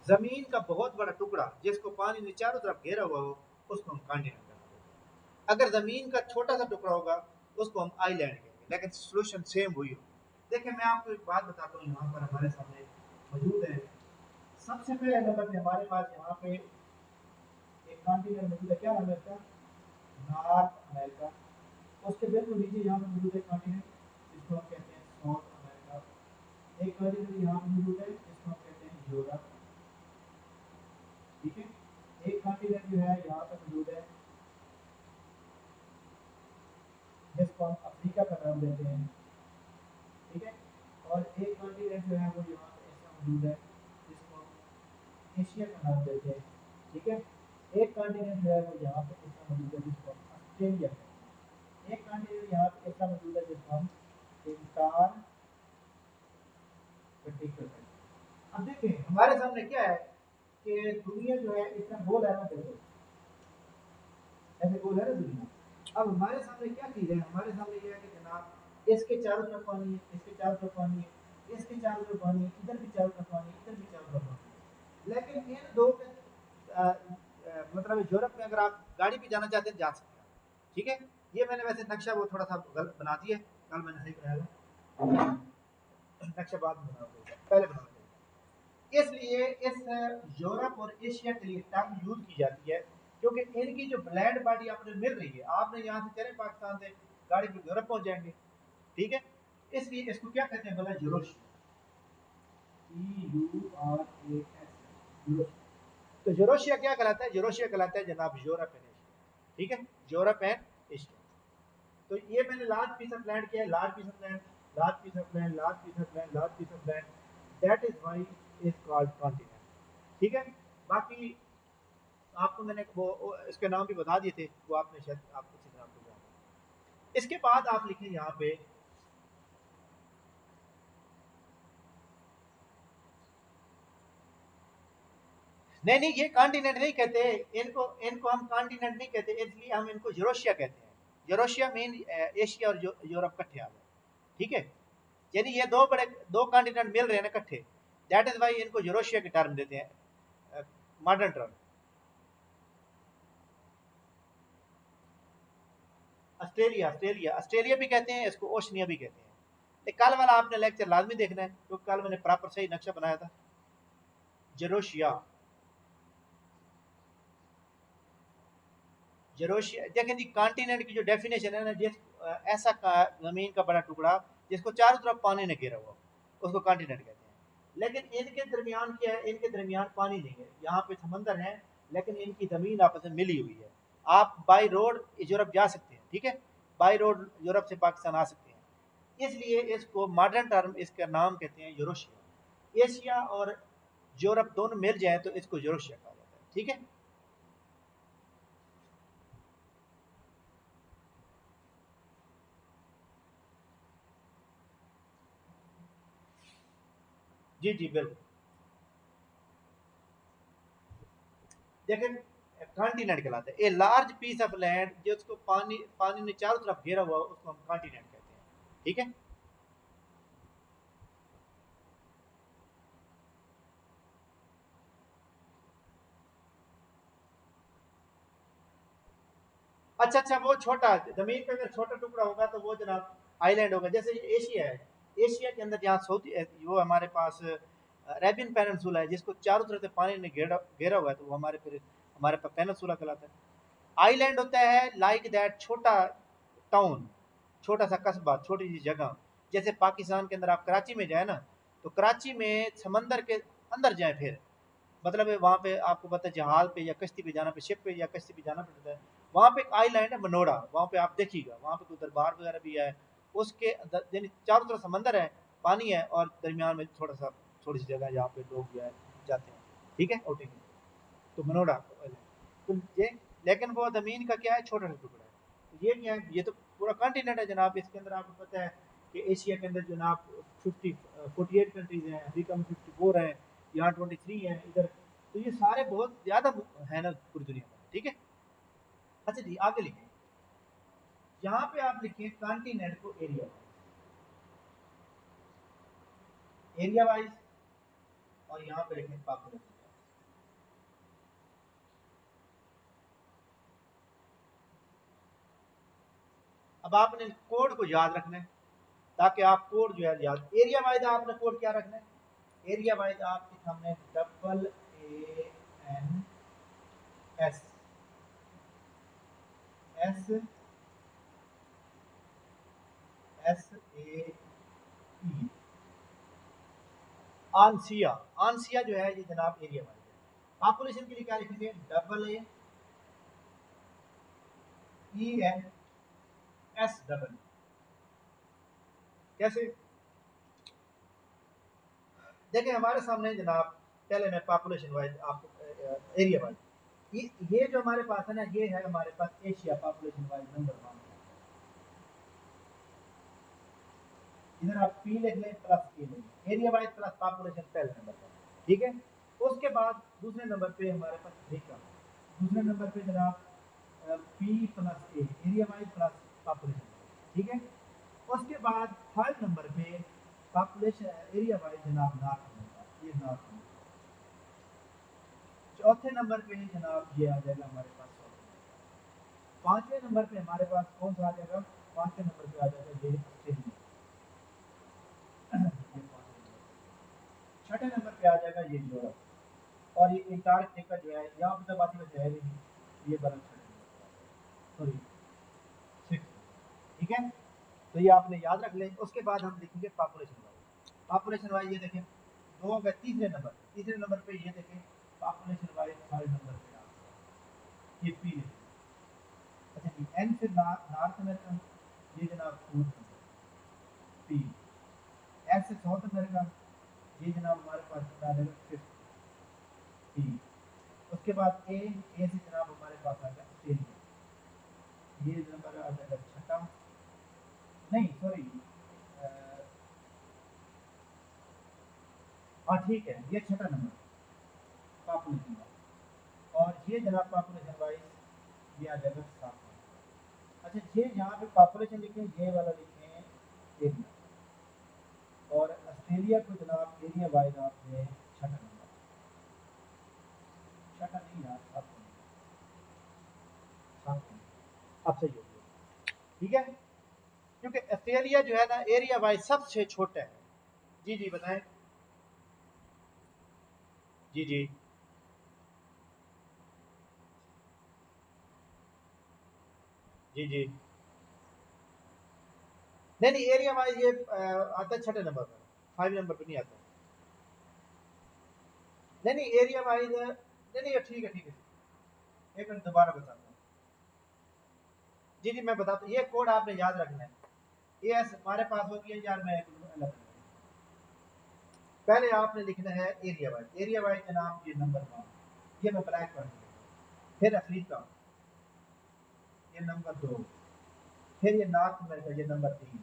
जमीन का बहुत बड़ा टुकड़ा जिसको पानी ने चारों तरफ घेरा हुआ हो, उसको हम कॉन्टिनेंट कहते हैं। अगर जमीन का छोटा सा टुकड़ा होगा उसको हम आइलैंड कहेंगे, लेकिन सोल्यूशन सेम हुई हो। देखिए मैं आपको एक बात बताता हूँ, यहाँ पर हमारे सामने मौजूद है, सबसे पहले नंबर पे हमारे पास यहाँ पे एक कॉन्टिनेंट मौजूद है, क्या नाम है इसका, नॉर्थ अमेरिका। उसके बिल्कुल नीचे यहाँ पे मौजूद है कॉन्टिनेंट, जिसको हम कहते हैं साउथ अमेरिका। एक कॉन्टिनेंट यहाँ पे मौजूद है जिसको हम कहते हैं यूरोप, ठीक है। एक कॉन्टिनेंट जो है यहाँ पे मौजूद है जिसको हम अफ्रीका का नाम देते हैं, ठीक है। और एक कॉन्टिनेंट जो है वो यहाँ पे ऐसा मौजूद है जिसको हम एशिया का नाम देते हैं, ठीक है। एक कॉन्टिनेंट जो है वो यहाँ पे ऐसा मौजूद है जिसको हम ऑस्ट्रेलिया कहते हैं। एक कॉन्टिनेंट यहाँ पे ऐसा मौजूद है जिसको हम अंटार्कटिका कहते हैं। अब देखें हमारे सामने क्या है कि दुनिया जो है इतना गोल है ना, बिल्कुल ऐसे गोल है ना दुनिया। अब हमारे सामने क्या चीज़ है, हमारे सामने ये है कि इसके चारों तरफ पानी है, इसके चारों तरफ पानी है, इसके चारों तरफ पानी है, इधर भी चारों तरफ पानी है, इधर भी चारों तरफ पानी है। लेकिन इन दो के मतलब यूरोप में अगर आप गाड़ी पे जाना चाहते हैं जा सकते हैं, ठीक है। ये मैंने वैसे नक्शा वो थोड़ा सा गलत बना दिया, कल मैंने सही बनाया था, नक्शा बाद में बनाऊंगा, पहले बनाऊंगा। इसलिए इस यूरोप और एशिया के लिए टर्म यूज की जाती है, क्योंकि इनकी जो लैंड बॉडी आपने मिल रही है, आपने यहाँ से चले पाकिस्तान से गाड़ी पे यूरोप पहुंच जाएंगे, ठीक है। इसलिए इसको क्या कहते हैं बोला, यूरोशिया, यूरोशिया। तो यूरोशिया क्या कहलाता है, यूरोशिया कहलाता है जनाब यूरोप एंड एशिया, ठीक है, यूरोप एंड एशिया। तो ये मैंने लार्ज पीस ऑफ लैंड किया है, large piece of land, large piece of land, large piece of land, large piece of land, that is why is called continent, ठीक है। बाकी आपको मैंने वो इसके नाम भी बता दिए थे, वो आपने शायद आपको अच्छी तरह आपको याद है। इसके बाद आप लिखें यहाँ पे, नहीं नहीं ये कॉन्टिनेंट नहीं कहते, इनको इनको हम कॉन्टिनेंट नहीं कहते, इसलिए हम इनको यूरोशिया कहते हैं। यूरोशिया मीन एशिया और यूरोप इकट्ठे आ गए, ठीक है। यानी ये दो बड़े दो कॉन्टिनेंट मिल रहे हैं ना इकट्ठे, दैट इज वाई इनको यूरोशिया के टर्म देते हैं, modern term. Australia, Australia Australia भी कहते हैं, इसको ओशनिया भी कहते हैं। कल वाला आपने लेक्चर लाजमी देखना है, क्योंकि कल मैंने प्रॉपर सही नक्शा बनाया था। यूरोशिया, यूरोशिया देखें जी, कॉन्टिनेंट की जो डेफिनेशन है ना, जिस ऐसा जमीन का बड़ा टुकड़ा जिसको चारों तरफ पानी ने घेरा हुआ, उसको कॉन्टिनेंट कहते हैं। लेकिन इनके दरमियान क्या है, इनके दरमियान पानी नहीं है, यहाँ पे समंदर है, लेकिन इनकी जमीन आपस में मिली हुई है। आप बाई रोड यूरोप जा सकते हैं, ठीक है, बाई रोड यूरोप से पाकिस्तान आ सकते हैं। इसलिए इसको मॉडर्न टर्म इसका नाम कहते हैं यूरोशिया। एशिया और यूरोप दोनों मिल जाए तो इसको यूरोशिया कहा जाता है, ठीक है। जी जी बिल्कुल। देखें, कॉन्टिनेंट कहलाता है a large piece of land जिसको पानी पानी ने चारों तरफ घेरा हुआ, उसको हम कॉन्टिनेंट कहते हैं, ठीक है। अच्छा अच्छा, वो छोटा जमीन पे अगर छोटा टुकड़ा होगा तो वो जनाब आइलैंड होगा। जैसे ये एशिया है, एशिया के अंदर जहाँ सऊदी वो हमारे पास अरेबियन पेनिनसुला है, जिसको चारों तरफ से पानी ने घेरा घेरा हुआ है, तो वो हमारे पास पेनिनसुला कहलाता है। आइलैंड होता है लाइक दैट, छोटा टाउन, छोटा सा कस्बा, छोटी सी जगह। जैसे पाकिस्तान के अंदर आप कराची में जाए ना, तो कराची में समंदर के अंदर जाए, फिर मतलब है वहाँ पे आपको पता है जहाज पे या कश्ती पे जाना, पे शिप पे या कश्ती पे जाना पड़ता है। वहाँ पे एक आइलैंड है मनोड़ा, वहाँ पे आप देखिएगा, वहाँ पे कोई दरबार वगैरह भी है। उसके यानी चारों तरफ समंदर है, पानी है, और दरमियान में थोड़ा सा थोड़ी सी जगह जहाँ पे लोग जो है जाते हैं, ठीक है, आउटिंग। तो मनोड़ा island। तो ये, लेकिन वो ज़मीन का क्या है, छोटा सा टुकड़ा है। तो ये क्या है, ये तो पूरा कॉन्टिनेंट है जनाब। इसके अंदर आपको पता है कि एशिया के अंदर जनाब 48 कंट्रीज हैं, अफ्रीका में 54 हैं, यहाँ 23 हैं इधर। तो ये सारे बहुत ज़्यादा है ना पूरी दुनिया में, ठीक है। अच्छा जी, आगे लिखें, यहाँ पे आप लिखिए कॉन्टिनेंट को एरिया वाइज, एरिया वाइज, और यहाँ पे लिखें पॉपुलेशन। अब आपने कोड को याद रखना है, ताकि आप कोड जो है याद, एरिया वाइज आपने कोड क्या रखना है, एरिया वाइज आपके सामने ANS, एस SAE, आंसिया, आंसिया जो है ये जनाब एरिया वाइज है। पॉपुलेशन के लिए क्या लिखेंगे, AAENS, कैसे, देखिए हमारे सामने जनाब, पहले मैं पॉपुलेशन वाइज आपको एरिया वाइज, ये जो हमारे पास है ना, ये है हमारे पास एशिया पॉपुलेशन वाइज नंबर 1। इधर आप पी लिख लें प्लस ए लें, एरिया वाइज प्लस पॉपुलेशन पहले नंबर पर, ठीक है। उसके बाद दूसरे नंबर पे हमारे पास अफ्रीका, दूसरे नंबर पे जनाब पी प्लस ए, एरिया वाइज प्लस पॉपुलेशन, ठीक है। उसके बाद थर्ड नंबर पे पॉपुलेशन एरिया वाइज जनाब नॉर्थ अमेरिका, ये नॉर्थ अमेरिका। चौथे नंबर पे जनाब ये आ जाएगा हमारे पास साउथ अमेरिका। पांचवें नंबर पे हमारे पास कौन सा आ जाएगा? पांचवें नंबर पे आ जाएगा ये ऑस्ट्रेलिया। छठे नंबर पे आ जाएगा ये यूरोप। और ये अंटार्कटिका जो है यहाँ पे तो बात में है नहीं, ये बर्फ छठे नंबर, सॉरी सिक्स। ठीक है, तो ये आपने याद रख लें। उसके बाद हम लिखेंगे पॉपुलेशन वाइज। पॉपुलेशन वाइज ये देखें दो का तीसरे नंबर पे ये देखें पॉपुलेशन वाइज थर्ड नंबर पे आप ये पी लिखें। अच्छा जी, एन फिर नॉर्थ अमेरिका, ये जनाब फोर्थ नंबर पी। एस से साउथ अमेरिका, ये जनाब हमारे पास आ जाएगा फिफ्थ पी। उसके बाद ए से जनाब हमारे पास आ गया ऑस्ट्रेलिया, ये नंबर आ जाएगा छठा, नहीं सॉरी, हाँ ठीक है, ये छठा नंबर पॉपुलेशन वाइज। और ये जनाब पॉपुलेशन वाइज ये आ जाएगा सात नंबर। अच्छा, ये यहाँ पे पॉपुलेशन लिखें, ये वाला लिखें एरिया। और ऑस्ट्रेलिया को जनाब एरिया वाइज आपने छठा नंबर, छठा नहीं यार सात नंबर, सात नंबर अब सही हो गया। ठीक है, क्योंकि ऑस्ट्रेलिया जो है ना एरिया वाइज सबसे छोटा है। जी जी बताएं। जी जी जी जी, नहीं नहीं एरिया वाइज ये आता है छठे नंबर पर, फाइव नंबर पर नहीं आता। नहीं नहीं एरिया वाइज नहीं नहीं ठीक है ठीक है, एक मिनट दोबारा बताता हूँ। जी जी मैं बताता हूँ, ये कोड आपने याद रखना है। ये हमारे पास हो गया यार, मैं अलग पहले आपने लिखना है एरिया वाइज। एरिया वाइज जनाब ये नंबर 1, ये मैं ब्लैक कर दूंगा। फिर अफ्रीका ये नंबर 2, फिर ये नॉर्थ अमेरिका ये नंबर 3,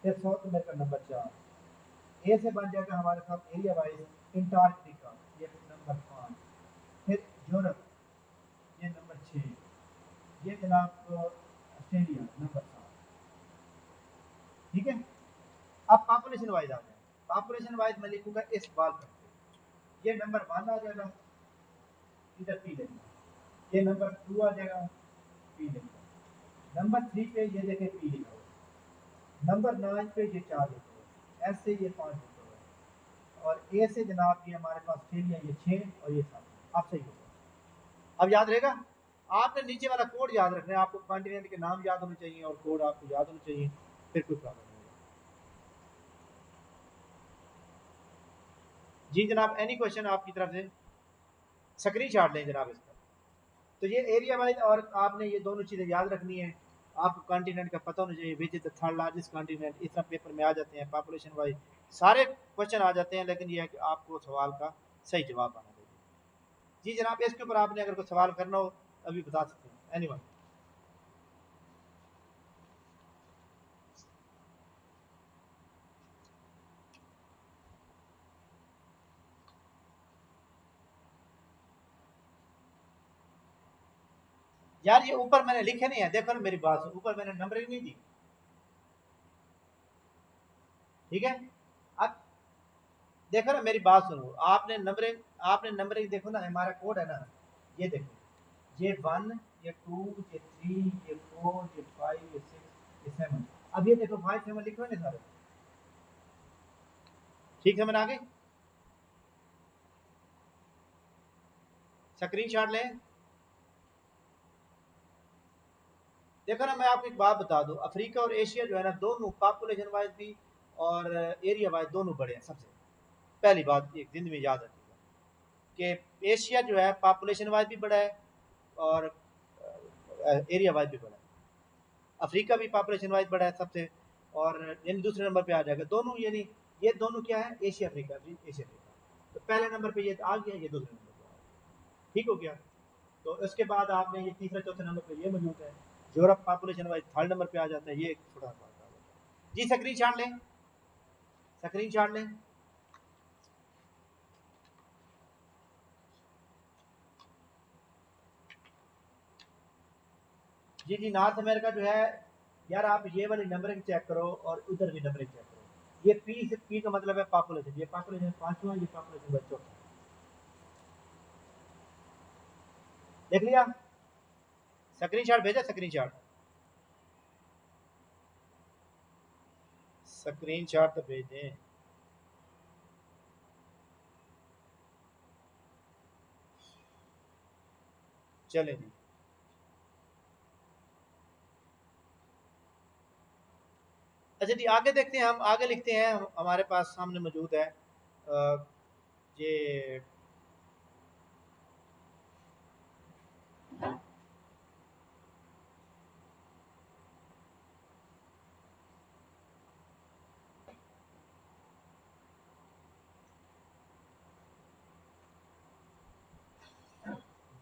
फिर साउथ अमेरिका नंबर 4। ए से बन जाएगा हमारे साथ एरिया वाइज अंटार्कटिका, ये नंबर 5। फिर यूरोप ये नंबर 6, ये जनाब ऑस्ट्रेलिया नंबर 7। ठीक है, अब पॉपुलेशन वाइज आ जाए। पॉपुलेशन वाइज मैं लिखूंगा इस बाल पर, ये नंबर 1 आ जाएगा, इधर पी लेंगे। ये नंबर 2 आ जाएगा, पी लेंगे। नंबर 3 पे ये देखें पी लिखा हुआ। नंबर 9 पे ये 4 लिखा हुआ, एस से ये 5 लिखा हुआ। और ए से जनाब ये हमारे पास ऑस्ट्रेलिया ये 6 और ये 7। अब सही होगा, अब याद रहेगा। आपने नीचे वाला कोड याद रखना है, आपको कॉन्टिनेंट के नाम याद होने चाहिए और कोड आपको याद होने चाहिए, फिर कोई प्रॉब्लम नहीं होगा। जी जनाब, एनी क्वेश्चन आपकी तरफ से? स्क्रीन शॉट लें जनाब इसका। तो ये एरिया वाइज, और आपने ये दोनों चीज़ें याद रखनी है। आपको कॉन्टिनेंट का पता होना चाहिए, which is the third largest continent. इस तरह पेपर में आ जाते हैं पॉपुलेशन वाइज सारे क्वेश्चन आ जाते हैं, लेकिन ये है कि आपको सवाल का सही जवाब आना चाहिए। जी जनाब, इसके ऊपर आपने अगर कोई सवाल करना हो अभी बता सकते हैं, एनीवन। यार ये ऊपर मैंने लिखे नहीं है, देखो ना मेरी बात, ऊपर मैंने नंबरिंग नहीं दी। ठीक है, अब देखो ना मेरी बात सुनो, आपने नंबरिंग देखो ना, हमारा कोड है ना, ये देखो, ये 1, ये 2, ये 3, ये 4, ये 5, ये 6, ये 7। अब ये देखो 5 7 लिखे हुए ना सारे, ठीक है, मैंने आगे स्क्रीन शॉट लें। देखो ना, मैं आपको एक बात बता दूं, अफ्रीका और एशिया जो है ना दोनों पॉपुलेशन वाइज भी और एरिया वाइज दोनों बड़े हैं सबसे। पहली बात एक जिंदगी में याद रखिएगा कि एशिया जो है पॉपुलेशन वाइज भी बड़ा है और एरिया वाइज भी बड़ा है। अफ्रीका भी पॉपुलेशन वाइज बड़ा है सबसे, और यानी दूसरे नंबर पे आ जाएगा दोनों, यानी ये दोनों क्या है, एशिया अफ्रीका, एशिया अफ्रीका। तो पहले नंबर पे ये आ गया, ये दूसरे नंबर पे आ गया। ठीक हो गया। तो इसके बाद आपने ये तीसरे चौथे नंबर पे ये मौजूद है। Europe population wise third number पे आ जाता है, ये थोड़ा सा आ जाता है। जी स्क्रीन शॉट लें, स्क्रीन शॉट लें। जी जी, नॉर्थ अमेरिका जो है यार आप ये वाली नंबरिंग चेक करो और उधर भी नंबरिंग चेक करो। ये पी का मतलब है पॉपुलेशन, ये पॉपुलेशन पांचवा, ये पॉपुलेशन बच्चों का। देख लिया? स्क्रीनशॉट भेजा, स्क्रीनशॉट, स्क्रीनशॉट तो भेज दें। चले जी, अच्छा जी आगे देखते हैं, हम आगे लिखते हैं, हमारे पास सामने मौजूद है ये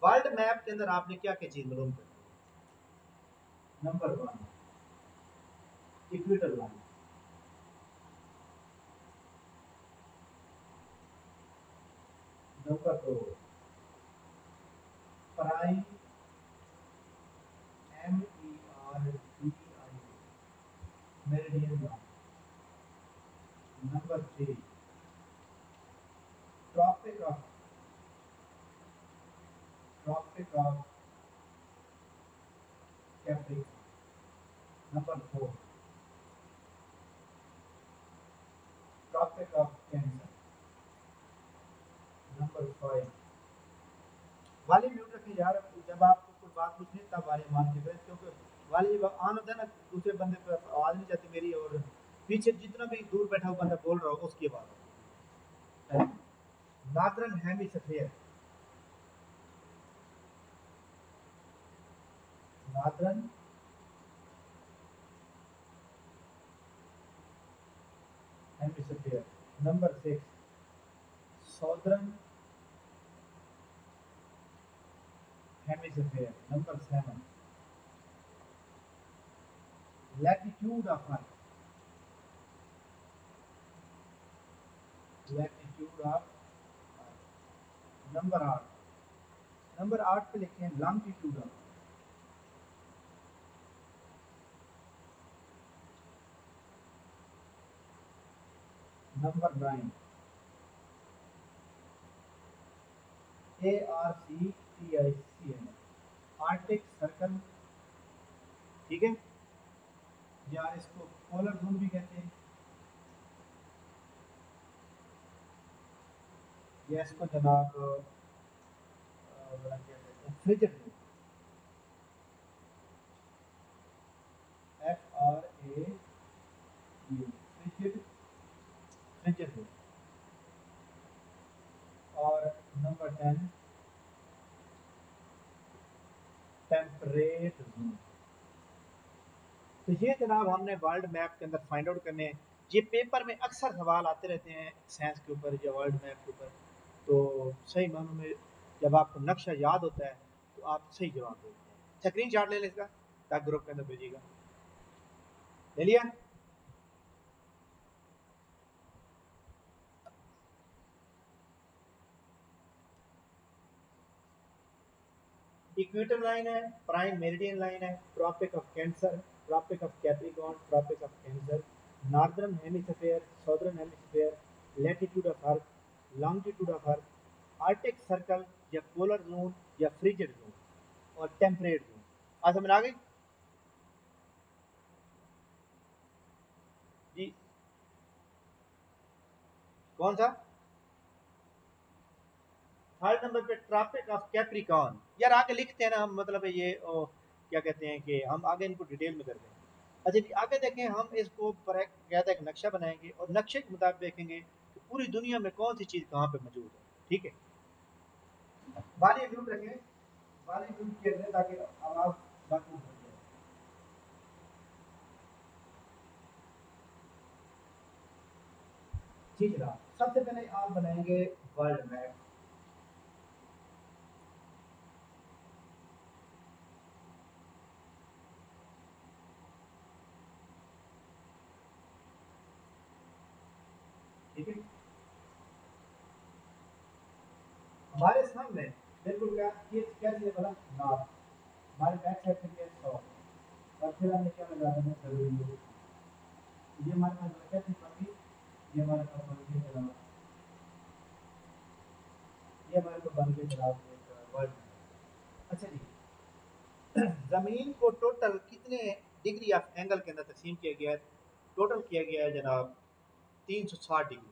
वर्ल्ड मैप के अंदर आपने क्या क्या चीज मालूम कर? Number one, equator line. Number दो, prime, MERDI, meridian line. Number three, tropic of Capricorn. Number four, tropic of Cancer. Number five, वाली म्यूट रखिए यार, जब आपको कोई बात पूछनी है तब वाली मान के करें, क्योंकि वाली जब ऑन होता है ना, दूसरे बंदे पर आवाज नहीं जाती मेरी, और पीछे जितना भी दूर बैठा हुआ बंदा बोल रहा हो उसकी आवाज है। Northern hemisphere, northern hemisphere. Number six, southern hemisphere. Number seven, latitude of earth, latitude of. Number आठ, नंबर आठ पे लिखे हैं longitude of. Number nine, ARCTICN, Arctic circle. ठीक है, या इसको पोलर जोन भी कहते हैं, या इसको जनाब क्या कहते हैं, freezer zone. FRAU, freezer, freezer zone. और नंबर टेन, टेम्परेट जोन। तो ये जनाब हमने वर्ल्ड मैप के अंदर फाइंड आउट करने हैं। ये पेपर में अक्सर सवाल आते रहते हैं साइंस के ऊपर या वर्ल्ड मैप के ऊपर। तो सही मानों में जब आपको नक्शा याद होता है तो आप सही जवाब देते हैं। स्क्रीन शॉट ले लें इसका, ताकि ग्रुप के अंदर भेजिएगा। ले लिया? इक्वेटर लाइन है, प्राइम मेरिडियन लाइन है, tropic of cancer, tropic of capricorn, tropic of cancer, northern hemisphere, southern hemisphere, latitude of earth, longitude of earth, arctic circle या पोलर जोन या फ्रिजर जोन, और टेम्परेट जोन। आज समझ आ गई जी? कौन सा? थर्ड नंबर पे ट्रॉपिक ऑफ कैप्रिकॉर्न। यार आगे लिखते हैं ना हम, मतलब ये क्या कहते हैं कि हम आगे इनको डिटेल में करते हैं। अच्छा जी आगे देखें, हम इसको पर कहते हैं एक नक्शा बनाएंगे और नक्शे के मुताबिक देखेंगे कि पूरी दुनिया में कौन सी चीज़ कहाँ पे मौजूद है। ठीक है, वाली ग्रुप रखें, वाली ग्रुप के अंदर, ताकि आवाज बाकी हो जाए। जी जनाब, सबसे पहले आप बनाएंगे वर्ल्ड मैप। ठीक है, हमारे सामने बिल्कुल क्या, ये क्या चीज़ है बोला, नॉर्थ, हमारे बैक साइड पे क्या है, साउथ, और फिर हमने क्या लगा देना W, ये हमारे पास क्या चीज बन गई, ये हमारे पास बन गई जनाब, ये हमारे पास बन गई जनाब एक वर्ड। अच्छा जी, जमीन को टोटल कितने डिग्री ऑफ एंगल के अंदर तकसीम किया गया है? टोटल किया गया है जनाब 360 डिग्री।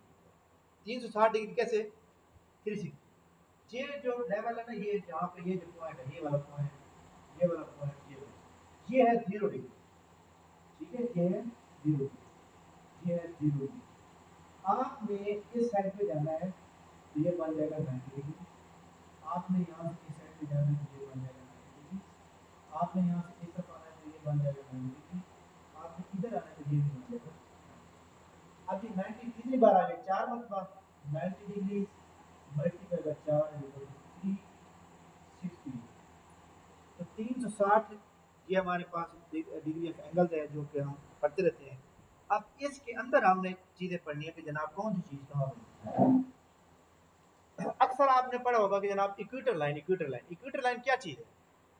360 डिग्री कैसे? 360, ये जो लेवल है ना, ये जहाँ पे ये जो पॉइंट है, ये वाला पॉइंट, ये वाला पॉइंट, ये है 0 डिग्री, ठीक है, ये है 0 डिग्री, ये है 0 डिग्री। आपने इस साइड पे जाना है तो ये बन जाएगा 90 डिग्री, आपने यहाँ से इस साइड पे जाना है तो ये बन जाएगा 90 डिग्री, आपने यहाँ से इस तरफ आना है तो ये बन जाएगा 90 डिग्री, आपने इधर आना है तो ये भी बन जाएगा। अब ये 90 कितनी बार आ गए? 4 मरतबा। 90 degree multiply by 4 equal to 360। तो 360 ये हमारे पास डिग्री ऑफ एंगल है जो कि हम पढ़ते रहते हैं। अब इसके अंदर हमने चीज़ें पढ़नी है कि जनाब कौन सी चीज़ कहाँ बनी। अक्सर आपने पढ़ा होगा कि जनाब equator line, equator line, equator line क्या चीज़ है?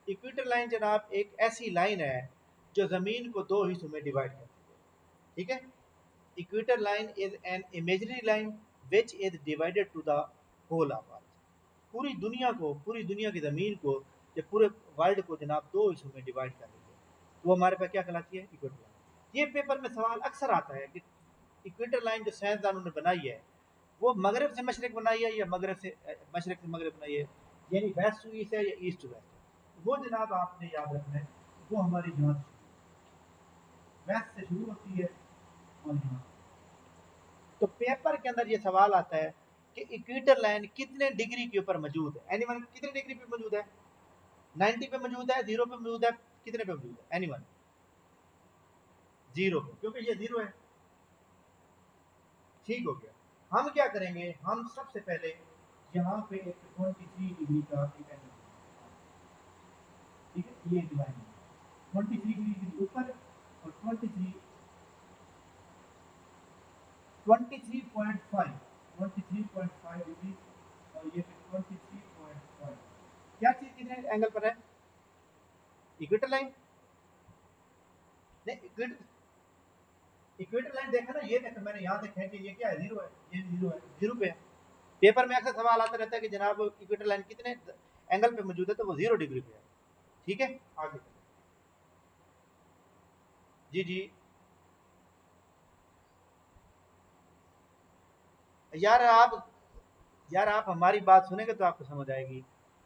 इक्वेटर लाइन जनाब एक ऐसी लाइन है जो ज़मीन को दो हिस्सों में डिवाइड करती है, ठीक है। Equator line is an imaginary line which is divided to the whole of earth. पूरी दुनिया को, पूरी दुनिया की ज़मीन को, या पूरे वर्ल्ड को जनाब दो हिस्सों में डिवाइड कर रही है, वो हमारे पास क्या कहलाती है? Equator line. ये पेपर में सवाल अक्सर आता है कि इक्वेटर लाइन जो साइंसदानों ने बनाई है वो मगरब से मशरक बनाई है या मगरब से मशरक से मगरब बनाई है, यानी वेस्ट टू ईस्ट है या ईस्ट टू वेस्ट। वो जनाब आपने याद रखना है, वो हमारी जहाँ वेस्ट से शुरू होती है और यहाँ। तो पेपर के अंदर ये सवाल आता है कि इक्वेटर लाइन कितने डिग्री के ऊपर मौजूद है? एनीवन कितने डिग्री पे मौजूद है? 90 पे मौजूद है, 0 पे मौजूद है, कितने पे मौजूद है? एनीवन? 0 पे, क्योंकि ये 0 है। ठीक हो गया। हम क्या करेंगे, हम सबसे पहले यहाँ पे एक 23 डिग्री का एक एंगल, ठीक है, ये लाइन 23 डिग्री के ऊपर और 23 23.5 23.5 डिग्री और ये 23.5। क्या चीज कितने एंगल पर है? इक्वेटर लाइन नहीं, इक्वेटर लाइन देखा ना, ये देखा मैंने यहाँ से खींची, ये क्या है? 0 है, ये 0 है, 0 पे है। पेपर में अक्सर सवाल आता रहता है कि जनाब इक्वेटर लाइन कितने एंगल पे मौजूद है, तो वो 0 डिग्री पे है। ठीक है, आगे जी जी। यार आप, यार आप हमारी बात सुनेंगे तो आपको समझ आएगी।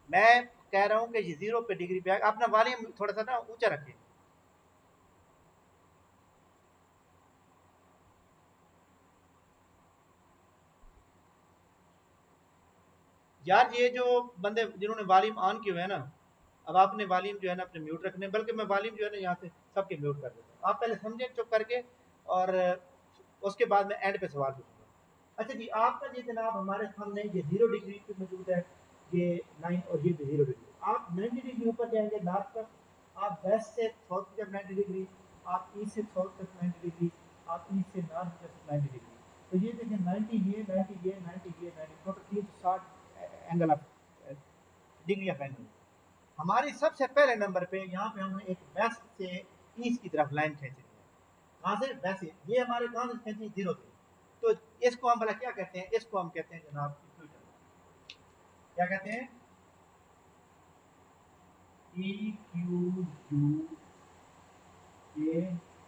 मैं कह रहा हूँ कि ये 0 पे डिग्री पे है। अपना वॉल्यूम थोड़ा सा ना ऊंचा रखें। यार ये जो बंदे जिन्होंने वॉल्यूम ऑन किए हुए है ना, अब आपने वॉल्यूम जो है ना अपने म्यूट रखने, बल्कि मैं वॉल्यूम जो है ना यहाँ से सबके म्यूट कर देता हूँ। आप पहले समझें चुप करके, और उसके बाद मैं एंड पे सवाल पूछूंगा। अच्छा जी, आपका ये जनाब हमारे सामने ये 0 डिग्री पे मौजूद है, ये 9 और ये भी 0 डिग्री। आप 90 डिग्री ऊपर जाएंगे नॉर्थ पर, आप वेस्ट से साउथ की तरफ 90 डिग्री, आप ईस्ट से साउथ तक 90 डिग्री, आप ईस्ट से नॉर्थ तक 90 डिग्री। तो ये देखिए 90 ये 90 ये 90 ये 90, total 360 angle of degree of angle. हमारी सबसे पहले नंबर पे यहाँ पे हमने एक वेस्ट से ईस्ट की तरफ लाइन खींची है। कहाँ से? वेस्ट से। ये हमारे कहाँ से खींची? 0 से। तो इसको हम भला क्या कहते हैं? इसको हम कहते हैं जनाब इक्वेटर। क्या कहते हैं? E Q U A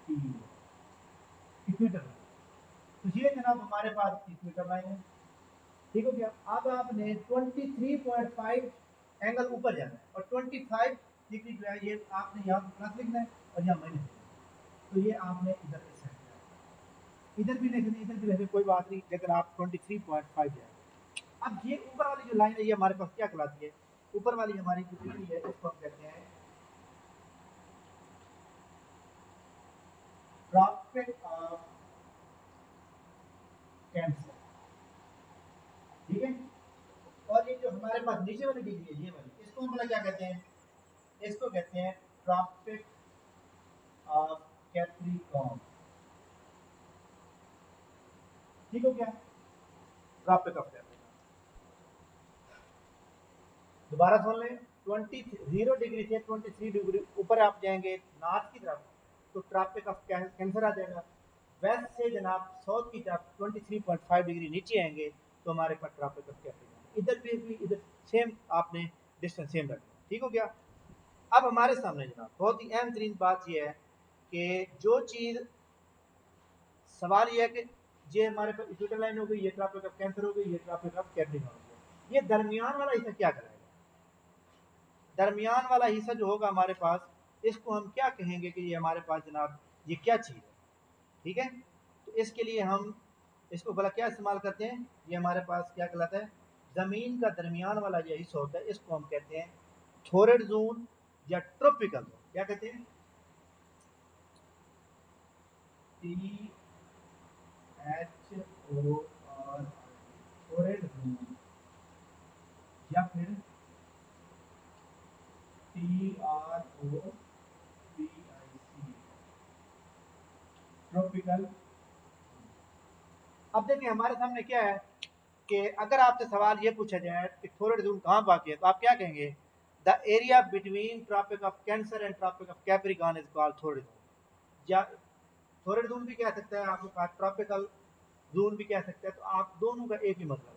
T, equator. तो ये जनाब हमारे पास इक्वेटर लाइन है। ठीक हो गया। अब आपने 23.5 एंगल ऊपर जाना है और 25 डिग्री जो है ये आपने यहाँ पर प्लस लिखना है और यहाँ माइनस लिखना है। तो ये आपने इधर इस साइड इधर भी लिखना है, इधर भी लिखना है, कोई बात नहीं, लेकिन आप 23.5 जाएंगे। अब ये ऊपर वाली जो लाइन है ये हमारे पास क्या कहलाती है? ऊपर वाली हमारी जो डिग्री है इसको हम कहते हैं ट्रॉपिक ऑफ कैंसर। ठीक है। और ये जो हमारे पास नीचे वाली डिग्री है ये वाली, इसको हम क्या कहते हैं? इसको कहते हैं ट्रॉपिक ऑफ कैप्रिकॉर्न। ठीक हो गया। Tropic of capricorn. दोबारा सुन लें, 0 डिग्री से 23 डिग्री ऊपर आप जाएंगे नॉर्थ की तरफ तो ट्रॉपिक ऑफ कैंसर आ जाएगा। वेस्ट से जनाब साउथ की तरफ 23.5 डिग्री नीचे आएंगे तो हमारे पास ट्रॉपिक ऑफ कैप्रिकॉर्न। इधर भी इधर सेम आपने डिस्टेंस सेम रखना। ठीक हो गया। अब हमारे सामने जनाब बहुत ही अहम तरीन बात यह है कि जो चीज़ सवाल यह है कि ये हमारे पास इक्वेटर लाइन हो गई, ये ट्रॉपिक ऑफ कैंसर हो गई, ये ट्रॉपिक ऑफ कैप्रिकॉर्न हो गया। ये दरमियान वाला हिस्सा क्या कराएगा? दरमियान वाला हिस्सा जो होगा हमारे पास, इसको हम क्या कहेंगे कि ये हमारे पास जनाब ये क्या चीज़ है? ठीक है, तो इसके लिए हम इसको भला क्या इस्तेमाल करते हैं? ये हमारे पास क्या कहलाता है? ज़मीन का दरमियान वाला जो हिस्सा होता है इसको हम कहते हैं टोरेड जोन या ट्रॉपिकल जोन। क्या कहते हैं? THORED टोरेड जोन या फिर TROPIC ट्रॉपिकल। अब देखिए हमारे सामने क्या है कि अगर आपसे सवाल ये पूछा जाए कि टोरेड जोन कहाँ वाक़ है तो आप क्या कहेंगे? The area between tropic of cancer and tropic of Capricorn is called torrid zone. या टोरेड जोन भी कह सकता है, आपके पास ट्रॉपिकल जोन भी कह सकते हैं, तो आप दोनों का एक ही मतलब है।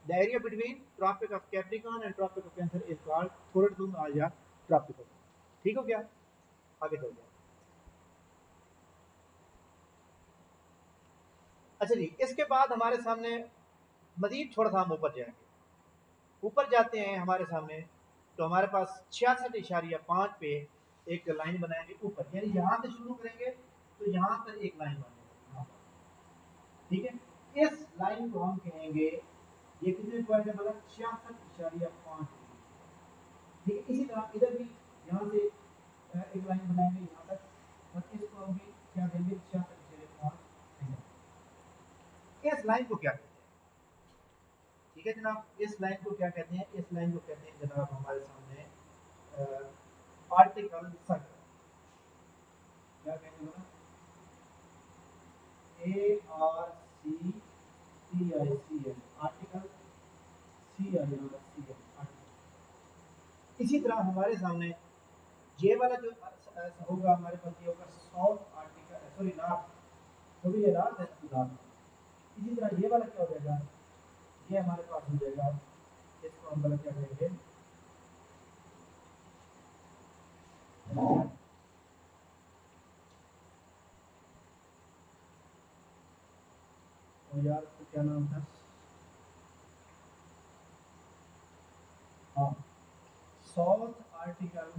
The area between tropic of Capricorn and tropic of Cancer is called torrid zone और या ट्रॉपिकल। ठीक हो गया? आगे चल जाए। अच्छा जी, इसके बाद हमारे सामने मजीद थोड़ा सा हम ऊपर जाएंगे। ऊपर जाते हैं हमारे सामने तो हमारे पास 66.5 पे एक लाइन बनाएंगे ऊपर, यानी यहाँ से शुरू करेंगे तो यहाँ पर एक लाइन बनेगी। ठीक है, इस लाइन को हम कहेंगे, ये कितने पॉइंट है मतलब 66.5। ठीक है, इसी तरह इधर भी यहाँ से एक लाइन बनाएंगे यहाँ तक और इसको हम भी क्या देंगे 66.5। इस लाइन को क्या कहते हैं? ठीक है जनाब, इस लाइन को क्या कहते हैं? इस लाइन को कहते हैं जनाब हमारे सामने पार्टिकल सर्कल। क्या कहेंगे बोला? ARCTICL article CIRCL। इसी तरह हमारे सामने ये वाला जो होगा हमारे पास ये होगा साउथ आर्टिकल, सॉरी नॉर्थ, तो भी ये नॉर्थ है तो नॉर्थ। इसी तरह ये वाला क्या हो जाएगा? ये हमारे पास हो जाएगा, इसको हम वाला क्या कहेंगे? और यार तो क्या नाम था? हाँ, साउथ आर्टिकल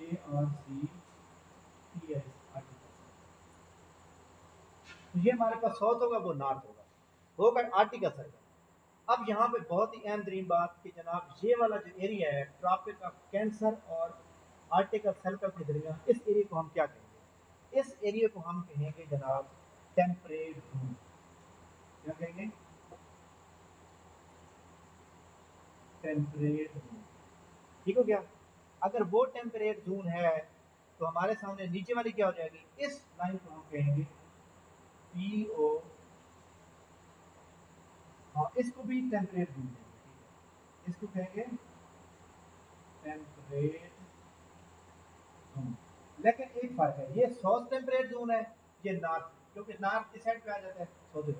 ARCTS आर्टिकल। तो ये हमारे पास साउथ होगा, वो नॉर्थ होगा आर्टिकल सर्कल। अब यहाँ पे बहुत ही अहम तरीन बात कि जनाब ये वाला जो एरिया है ट्रॉपिक ऑफ कैंसर और आर्टिकल सर्कल के दरमियान, इस एरिया को हम क्या कहेंगे? इस एरिया को हम कहेंगे जनाब टेम्परेट जोन। क्या कहेंगे? Temperate zone. ठीक हो गया। अगर वो टेम्परेट जोन है तो हमारे सामने नीचे वाली क्या हो जाएगी? इस लाइन को हम कहेंगे PO। हाँ, इसको भी टेम्परेट जोन कहेंगे। इसको कहेंगे टेम्परेट जोन। लेकिन एक फर्क है, ये साउथ टेम्परेट जोन है, ये नॉर्थ, क्योंकि नॉर्थ इस साइड पे आ जाता है, साउथ साइड।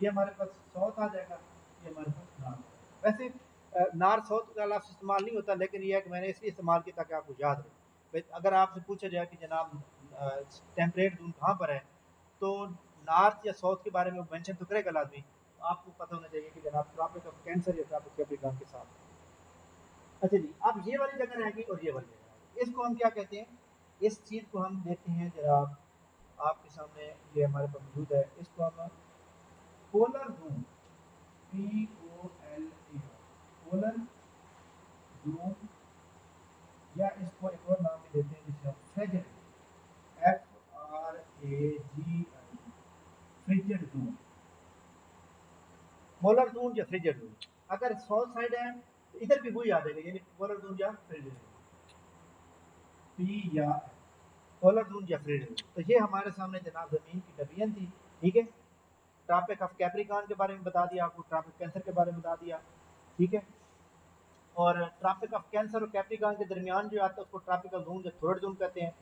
ये हमारे पास साउथ आ जाएगा, ये हमारे पास नॉर्थ। वैसे नॉर्थ साउथ का लफ्ज़ इस्तेमाल नहीं होता, लेकिन ये है कि मैंने इसलिए इस्तेमाल किया ताकि आपको याद रहे। अगर आपसे पूछा जाए कि जनाब टेम्परेट जोन कहाँ पर है, तो नॉर्थ या साउथ के बारे में मेंशन तो करेगा लाजमी। आपको पता होना चाहिए कि जनाब ट्रॉपिक ऑफ कैंसर या ट्रॉपिक ऑफ कैप्रिकॉर्न के साथ। अच्छा जी, अब ये वाली जगह रहेगी और ये वाली जगह, इसको हम क्या कहते हैं? इस चीज़ को हम देते हैं जनाब आपके सामने, ये हमारे पास मौजूद है, इसको हम polar zone, POLAR polar zone, या इसको एक और नाम भी देते हैं जिसे हम फ्रेजिड, FRAGI frigid zone. Polar zone या फ्रिजिड जोन, अगर साउथ साइड है तो इधर भी वही आ जाएगा, यानी पोलर जोन या फ्रिजिड जोन, P या पोलर जोन या फ्रिजिड जोन। तो ये हमारे सामने जनाब ज़मीन की डबियन थी। ठीक है, ट्रॉपिक ऑफ कैप्रिकॉर्न के बारे में बता दिया आपको, ट्रॉपिक कैंसर के बारे में बता दिया। ठीक है, और ट्रॉपिक ऑफ कैंसर और कैप्रिकॉर्न के दरमियान जो आता है उसको ट्रॉपिकल जोन या थोरड जोन कहते हैं।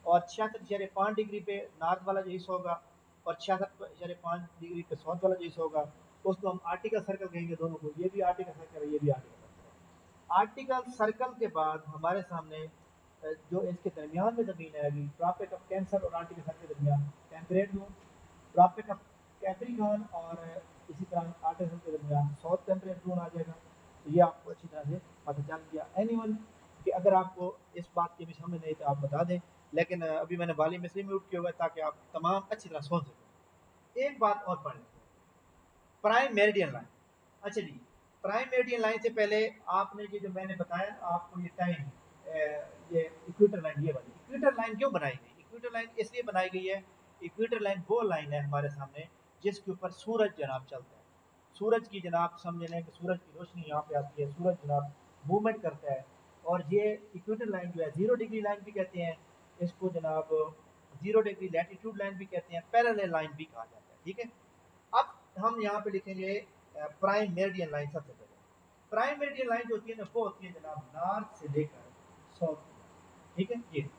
और 66.5 डिग्री पे नॉर्थ वाला जो हिस्सा होगा और 66.5 डिग्री पे साउथ वाला जो हिस्सा होगा उसको हम आर्टिकल सर्कल कहेंगे दोनों को। ये भी आर्टिकल सर्कल है, ये भी आर्टिकल सर्कल है। आर्टिकल सर्कल के बाद हमारे सामने जो इसके दरमियान में ज़मीन आएगी ट्रॉपिक ऑफ कैंसर और आर्टिकल सर्कल के दरमियान temperate zone, tropic of capricorn और इसी तरह आर्टिकल के दरमियान साउथ टेम्परेट जोन आ जाएगा। तो ये आपको अच्छी तरह से पता चल गया। एनीवन कि अगर आपको इस बात की भी समझ नहीं तो आप बता दें, लेकिन अभी मैंने वॉल्यूम इसलिए म्यूट किया हुआ है ताकि आप तमाम अच्छी तरह सुन सकें। एक बात और पढ़ लेते हैं, प्राइम मेरिडियन लाइन। अच्छा जी, प्राइम मेरिडियन लाइन से पहले आपने ये जो मैंने बताया आपको ये टाइम, ये इक्वेटर लाइन, ये वाली इक्वेटर लाइन क्यों बनाई गई? इक्वेटर लाइन इसलिए बनाई गई है, इक्वेटर लाइन वो लाइन है हमारे सामने जिसके ऊपर सूरज जनाब चलता है। सूरज की जनाब समझ लें कि सूरज की रोशनी यहाँ पे आती है, सूरज जनाब मूवमेंट करता है। और ये इक्वेटर लाइन जो है 0 डिग्री लाइन भी कहते हैं इसको जनाब, 0 डिग्री लैटीट्यूड लाइन भी कहते हैं, पैरेलल लाइन भी कहा जाता है। ठीक है, अब हम यहाँ पे लिखेंगे प्राइम मेरिडियन लाइन। सबसे पहले प्राइम मेरिडियन लाइन जो होती है ना वो होती है जनाब नॉर्थ से लेकर साउथ। ठीक है, ये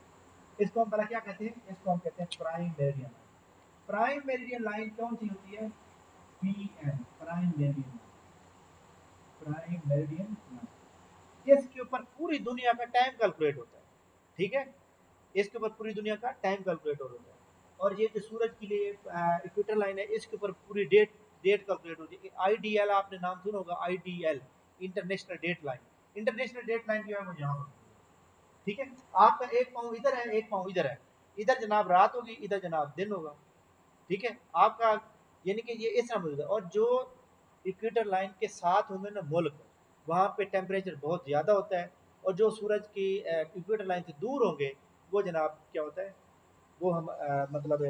इसको हम पहले क्या कहते हैं, इसको हम कहते हैं prime meridian line. Prime meridian line कौन सी होती है? P M, prime meridian, prime meridian line. इसके ऊपर पूरी दुनिया का टाइम कैलकुलेट होता है। ठीक है, इसके ऊपर पूरी दुनिया का टाइम कैलकुलेट होता है। और ये जो सूरज के लिए इक्वेटर लाइन है इसके ऊपर पूरी डेट डेट कैलकुलेट होती है। आईडीएल आपने नाम सुना होगा, IDL international date line. International date line जो है वो यहाँ पर, ठीक है, आपका एक पाँव इधर है एक पाँव इधर है, इधर जनाब रात होगी इधर जनाब दिन होगा। ठीक है, आपका यानी कि ये इस तरह मौजूद है। और जो इक्वेटर लाइन के साथ होंगे ना मुल्क, वहाँ पे टेम्परेचर बहुत ज़्यादा होता है। और जो सूरज की इक्वेटर लाइन से दूर होंगे वो जनाब क्या होता है, वो हम मतलब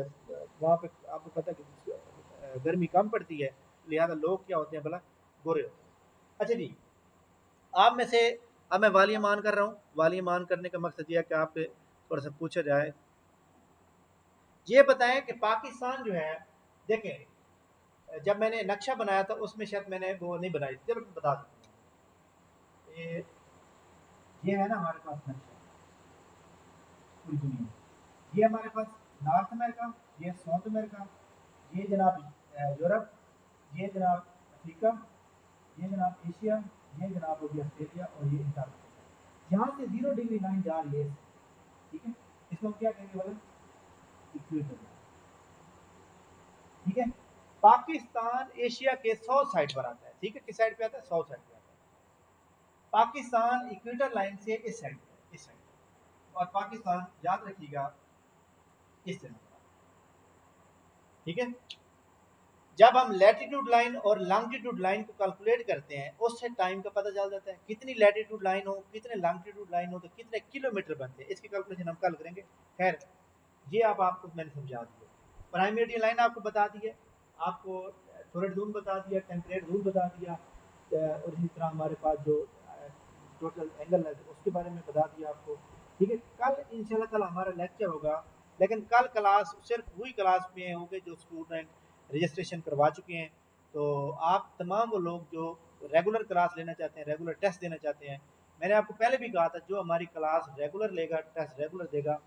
वहाँ पे आपको पता है कि गर्मी कम पड़ती है, लिहाजा लोग क्या होते हैं भला, गोरे होते हैं। अच्छा जी, आप में से अब मैं वॉल्यूम ऑन कर रहा हूँ। वॉल्यूम ऑन करने का मकसद ये है कि आपसे थोड़ा सा पूछा जाए। ये बताएं कि पाकिस्तान जो है, देखें जब मैंने नक्शा बनाया था उसमें शायद मैंने वो नहीं बनाई थी, चलो मैं बता देता हूँ। ये है ना हमारे पास नक्शा पूरी दुनिया, ये हमारे पास नॉर्थ अमेरिका, ये साउथ अमेरिका, ये जनाब यूरोप, ये जनाब अफ्रीका, ये जनाब एशिया, ये जनाब हो गया ऑस्ट्रेलिया और ये अंटार्कटिका। यहाँ से 0 डिग्री लाइन जा रही है। ठीक है, इसको हम क्या कहेंगे बोले, इक्वेटर। ठीक है, पाकिस्तान एशिया के साउथ साइड पर आता है। ठीक है, किस साइड पे आता है? साउथ साइड पे आता है। पाकिस्तान इक्वेटर लाइन से इस साइड पे, इस साइड पे। और पाकिस्तान याद रखिएगा इस तरह। ठीक है, जब हम लैटिट्यूड लाइन और लॉन्गिट्यूड लाइन को कैलकुलेट करते हैं उससे टाइम का पता चल जाता है। कितनी लैटिट्यूड लाइन हो, कितने लॉन्गिट्यूड लाइन हो तो कितने किलोमीटर बनते हैं, इसकी कैलकुलेशन हम कल करेंगे। खैर, ये अब आपको मैंने समझा दिया। प्राइम मेरिडियन लाइन आपको बता दी है, आपको थोरेड जोन बता दिया, टेम्परेट जोन बता दिया, और इसी तरह हमारे पास जो टोटल एंगल है उसके बारे में बता दिया आपको। ठीक है, कल इंशाल्लाह कल हमारा लेक्चर होगा, लेकिन कल क्लास सिर्फ वही क्लास में होंगे जो स्टूडेंट रजिस्ट्रेशन करवा चुके हैं। तो आप तमाम वो लोग जो रेगुलर क्लास लेना चाहते हैं, रेगुलर टेस्ट देना चाहते हैं, मैंने आपको पहले भी कहा था जो हमारी क्लास रेगुलर लेगा, टेस्ट रेगुलर देगा,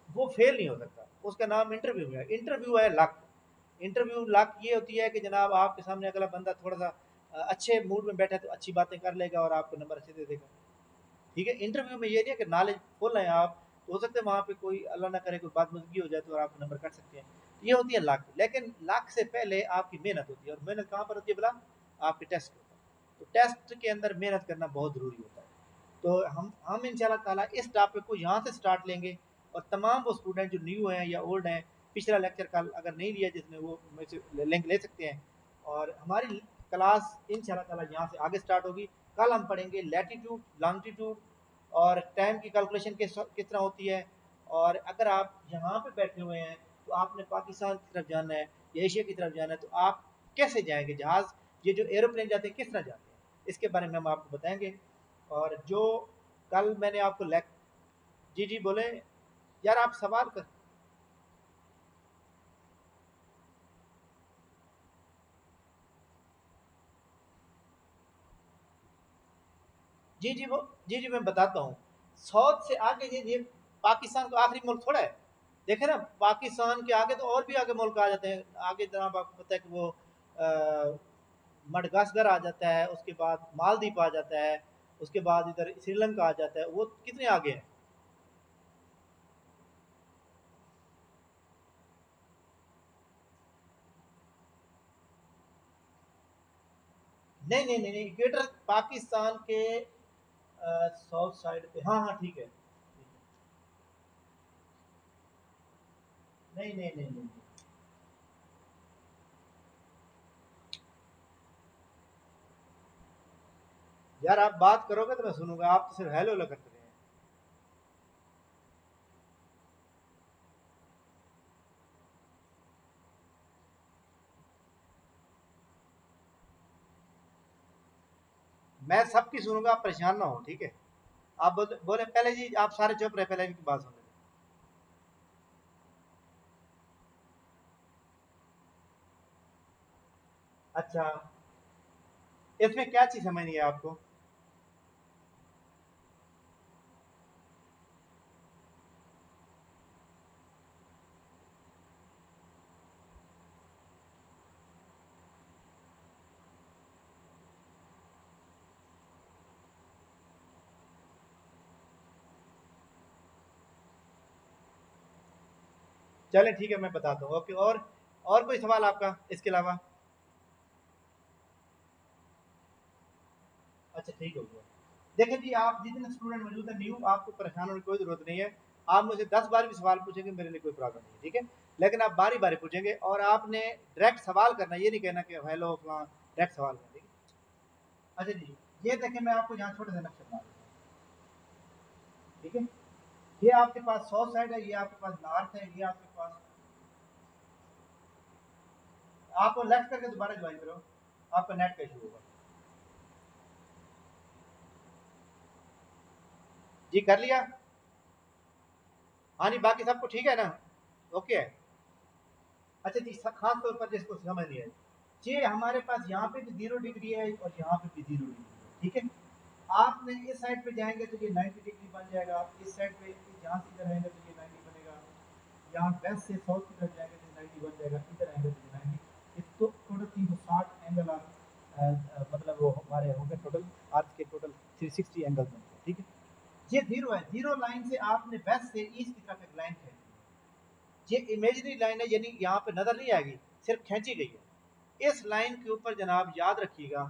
वो फेल नहीं हो सकता। उसका नाम इंटरव्यू है। इंटरव्यू है लक। इंटरव्यू लक ये होती है कि जनाब आपके सामने अगला बंदा थोड़ा सा अच्छे मूड में बैठा है तो अच्छी बातें कर लेगा और आपको नंबर अच्छे दे देगा। ठीक है, इंटरव्यू में ये नहीं है कि नॉलेज फुल है आप, तो हो सकता है वहाँ पे कोई अल्लाह ना करे कोई बात मुजगी हो जाए तो आप नंबर कट सकते हैं। ये होती है लक। लेकिन लक से पहले आपकी मेहनत होती है, और मेहनत कहाँ पर होती है बोला, आपके टेस्ट के ऊपर। तो टेस्ट के अंदर मेहनत करना बहुत ज़रूरी होता है। तो हम इंशाल्लाह ताला इस टॉपिक को यहाँ से स्टार्ट लेंगे। और तमाम वो स्टूडेंट जो न्यू हैं या ओल्ड हैं, पिछला लेक्चर कल अगर नहीं लिया जिसने वो में से लिंक ले सकते हैं। और हमारी क्लास इंशाल्लाह ताला यहाँ से आगे स्टार्ट होगी। कल हम पढ़ेंगे लैटीट्यूड, लॉन्गिट्यूड और टाइम की कैलकुलेशन किस तरह होती है। और अगर आप यहाँ पे बैठे हुए हैं तो आपने पाकिस्तान की तरफ जाना है या एशिया की तरफ जाना है, तो आप कैसे जाएंगे, जहाज़ ये जो एरोप्लेन जाते हैं किस तरह जाते हैं, इसके बारे में हम आपको बताएंगे। और जो कल मैंने आपको जी जी बोले, यार आप सवाल कर। जी जी वो जी जी मैं बताता हूँ। साउथ से आगे ये पाकिस्तान का आखिरी मुल्क थोड़ा है। देखे ना, पाकिस्तान के आगे तो और भी आगे मुल्क आ जाते हैं। आगे जनाब आपको पता है कि वो मडगास्कर आ जाता है, उसके बाद मालदीव आ जाता है, उसके बाद इधर श्रीलंका आ जाता है। वो कितने आगे हैं। नहीं नहीं नहीं नहीं, इक्वेटर पाकिस्तान के साउथ साइड पे। हाँ हाँ ठीक है, ठीक है। नहीं नहीं नहीं नहीं नहीं। यार आप बात करोगे तो मैं सुनूंगा, आप तो सिर्फ हेलो हेलो करते रहे हैं। मैं सबकी सुनूंगा, आप परेशान ना हो, ठीक है। आप बोले पहले जी, आप सारे चुप रहे, पहले इनकी बात सुन लेते। अच्छा, इसमें क्या चीज समझ नहीं है आपको। चलें ठीक है, मैं बताता हूँ। ओके, और कोई सवाल आपका इसके अलावा। अच्छा ठीक हो गया। देखिए जी, आप जितने स्टूडेंट मौजूद हैं न्यू, आपको परेशान होने की कोई जरूरत नहीं है। आप मुझे 10 बार भी सवाल पूछेंगे, मेरे लिए कोई प्रॉब्लम नहीं है, ठीक है। लेकिन आप बारी बारी पूछेंगे और आपने डायरेक्ट सवाल करना, ये नहीं कहना कि हेलो फलां, डायरेक्ट सवाल करना, ठीक है। अच्छा जी, ये देखें, मैं आपको यहाँ छोटे से नक्शे बना देता हूँ, ठीक है। ये आपके पास साउथ साइड है, ये आपके पास नॉर्थ है, ये आपके पास। आप लेफ्ट करके दोबारा ज्वाइन करो, आपका नेट का इशू होगा। जी कर लिया। हाँ जी, बाकी सबको ठीक है ना। ओके है। अच्छा जी, खास तौर पर जिसको समझ नहीं है, ये हमारे पास यहाँ पे भी 0 डिग्री है और यहाँ पे भी 0 डिग्री है, ठीक है। आपने इस साइड पे जाएंगे तो ये 90 डिग्री बन जाएगा, इस साइड पे जहाँ से इधर आएंगे तो ये 90 बनेगा। यहाँ वेस्ट से साउथ की तरफ जाएंगे तो 90 बन जाएगा, इधर आएंगे तो 90। इसको टोटल 360 एंगल आप मतलब वो हमारे हो गए टोटल, अर्थ के टोटल 360 एंगल बनते हैं, ठीक है। ये जीरो है, जीरो लाइन से आपने वेस्ट से ईस्ट की तरफ एक लाइन खींची है। ये इमेजिनरी लाइन है, यानी यहाँ पे नजर नहीं आएगी, सिर्फ खींची गई है। इस लाइन के ऊपर जनाब याद रखिएगा,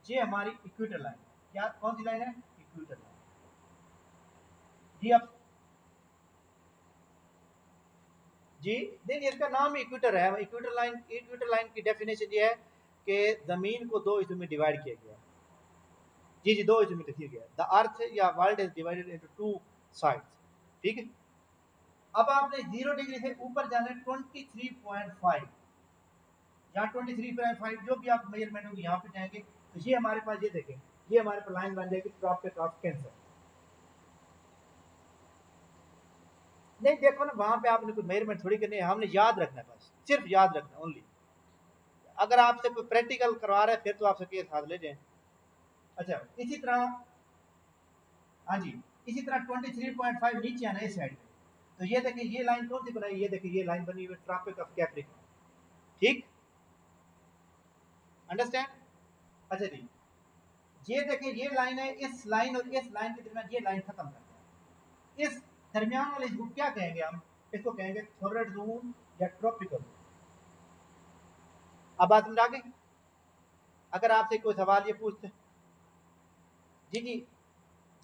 ये हमारी इक्वेटर लाइन है। क्या, कौन सी लाइन है? Equator line. जी अब, जी नहीं, इसका नाम ही इक्वेटर है। इक्वेटर लाइन, इक्वेटर लाइन की डेफिनेशन ये है कि जमीन को दो हिस्सों में डिवाइड किया गया। जी जी, दो हिस्सों में किया गया। द अर्थ या world is divided into two sides, ठीक है। अब आपने 0 डिग्री से ऊपर जाना है 23.5, यहाँ 23.5 जो भी आप मेजरमेंट होगी यहाँ पे जाएंगे तो ये हमारे पास, ये देखें, ये हमारे पास लाइन बन जाएगी ट्रॉपिक ऑफ कैंसर। नहीं देखो ना, वहां पे आपने कोई मेजरमेंट थोड़ी करनी है, हमने याद रखना है, बस सिर्फ याद रखना ओनली। अगर आपसे कोई प्रैक्टिकल करवा रहा है फिर तो आप सबके साथ ले जाएं। अच्छा, इसी तरह, हाँ जी, इसी तरह 23.5 नीचे आना इस साइड पे। तो ये देखिए, ये लाइन कौन सी बनाई, ये देखिए ये लाइन बनी हुई है ट्रॉपिक ऑफ कैप्रिकॉर्न, ठीक। अंडरस्टैंड। अच्छा जी, ये देखिए ये लाइन है, इस लाइन और इस लाइन के दरमियान ये लाइन खत्म करता है। इस दरमियान वाले इसको क्या कहेंगे हम? इसको कहेंगे थोरड जोन या ट्रॉपिकल जोन। अब बात समझ आ गई। अगर आपसे कोई सवाल ये पूछते, जी जी,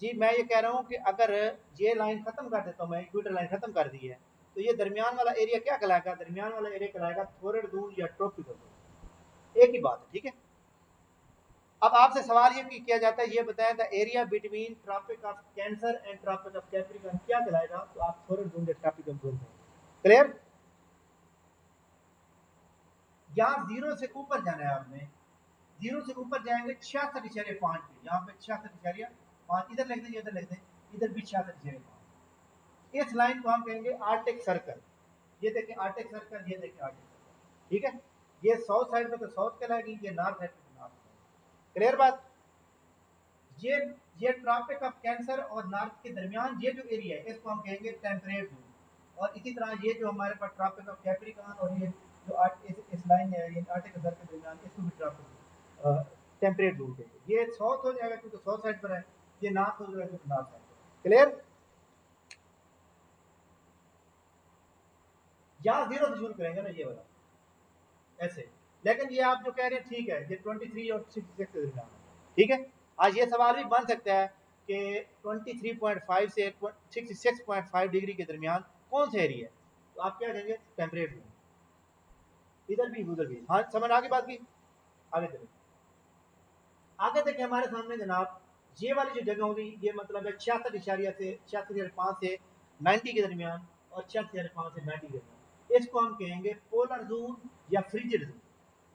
जी मैं ये कह रहा हूँ कि अगर ये लाइन खत्म कर देता हूँ मैं, इक्वेटर लाइन खत्म कर दी है, तो ये दरमियान वाला एरिया क्या कहलाएगा? दरमियान वाला एरिया कहलाएगा थोरड जोन या ट्रॉपिकल जोन। एक ही बात है, ठीक है। अब आपसे सवाल ये किया जाता है, ये बताया the area between tropic of cancer and tropic of capricorn क्या कहलाएगा? तो आप थोरड जोन या ट्रॉपिकल जोन है। क्लियर। यहाँ जीरो से ऊपर जाना है आपने, जीरो से ऊपर जाएंगे 66.5 पे, यहाँ पे 66.5, इधर लिख दें, इधर लिख दें, इधर भी 66.5। इस लाइन को हम कहेंगे आर्टिक सर्कल। ये देखें आर्टिक सर्कल, ये देखें आर्टिक सर्कल, ठीक है। ये साउथ साइड में तो साउथ कहलाएगी, ये नॉर्थ साइड में तो नॉर्थ। क्लियर बात। ये ये ट्रॉपिक ऑफ कैंसर और नॉर्थ के दरमियान ये जो एरिया है इसको हम कहेंगे टेम्परेट जोन। और इसी तरह ये जो हमारे पास ट्रॉपिक ऑफ कैप्रिकॉर्न और ये जो इस लाइन है ये आर्टिक सर्कल के दरमियान इसको भी ट्रॉपिक टेम्परेट जोन कहेंगे। ये साउथ हो जाएगा क्योंकि साउथ साइड पर है, ये नॉर्थ हो जाएगा क्योंकि नॉर्थ साइड पर। क्लियर? यहाँ जीरो से शुरू करेंगे ना ये वाला ऐसे, लेकिन ये आप जो कह रहे हैं ठीक है, ये 23 और 66 के दरमियान है, ठीक है। आज ये सवाल भी बन सकता है कि 23.5 से 66.5 डिग्री के दरमियान कौन सा एरिया है, तो आप क्या कहेंगे? Temperate zone. इधर भी उधर भी। हाँ समझ आगे बात की? आगे चले, आगे देखें हमारे सामने जनाब, ये वाली जो जगह होगी ये मतलब है 66.5 से 90 के दरमियान और 66.5 से 90 के दरमियान, इसको हम कहेंगे पोलर जोन या फ्रिजिड जोन।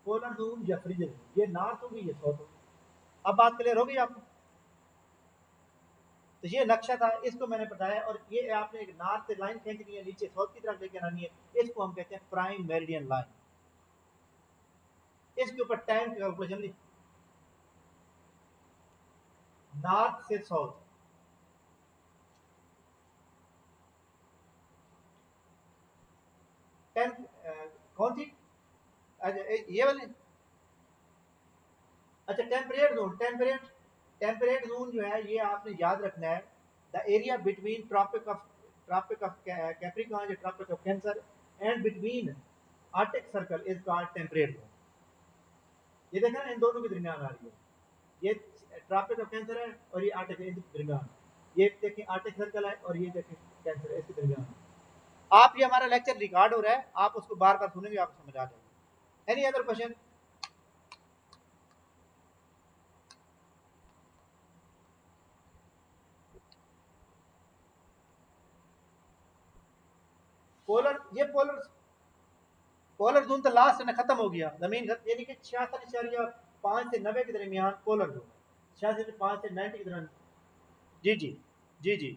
पोलर जोन या फ्रिजिड जोन, ये नॉर्थ होगी ये साउथ होगी। अब बात क्लियर होगी आपको? तो ये नक्शा था, इसको मैंने बताया, और ये आपने एक नॉर्थ से लाइन खींचनी है, नीचे साउथ की तरफ लेके आनी है, इसको हम कहते हैं प्राइम मेरिडियन लाइन। इसके ऊपर टाइम की कैलकुलेशन लिख, नॉर्थ से साउथ, टेन कौन सी? अच्छा ये वाली। अच्छा टेम्परेट जोन, टेम्परेट जोन जो है ये आपने याद रखना है, the area between tropic of Capricorn या tropic of cancer and between arctic circle is called temperate zone. ये देखा ना इन दोनों के दरमियान आ रही है, ये ट्रॉपिक ऑफ कैंसर है और ये आर्टिक के दरमियान, ये देखें आर्टिक सर्कल है और ये देखें कैंसर है, इसके दरमियान। आप ये हमारा लेक्चर रिकॉर्ड हो रहा है, आप उसको बार बार सुनेंगे आपको समझ आ जाएगा। Any other question? Polar polar zone तो लास्ट में खत्म हो गया, जमीन यानी कि 66.5 से 90 के दरमियान पोलर जोन, 66.5 से 90 के दरमियान। जी जी जी जी।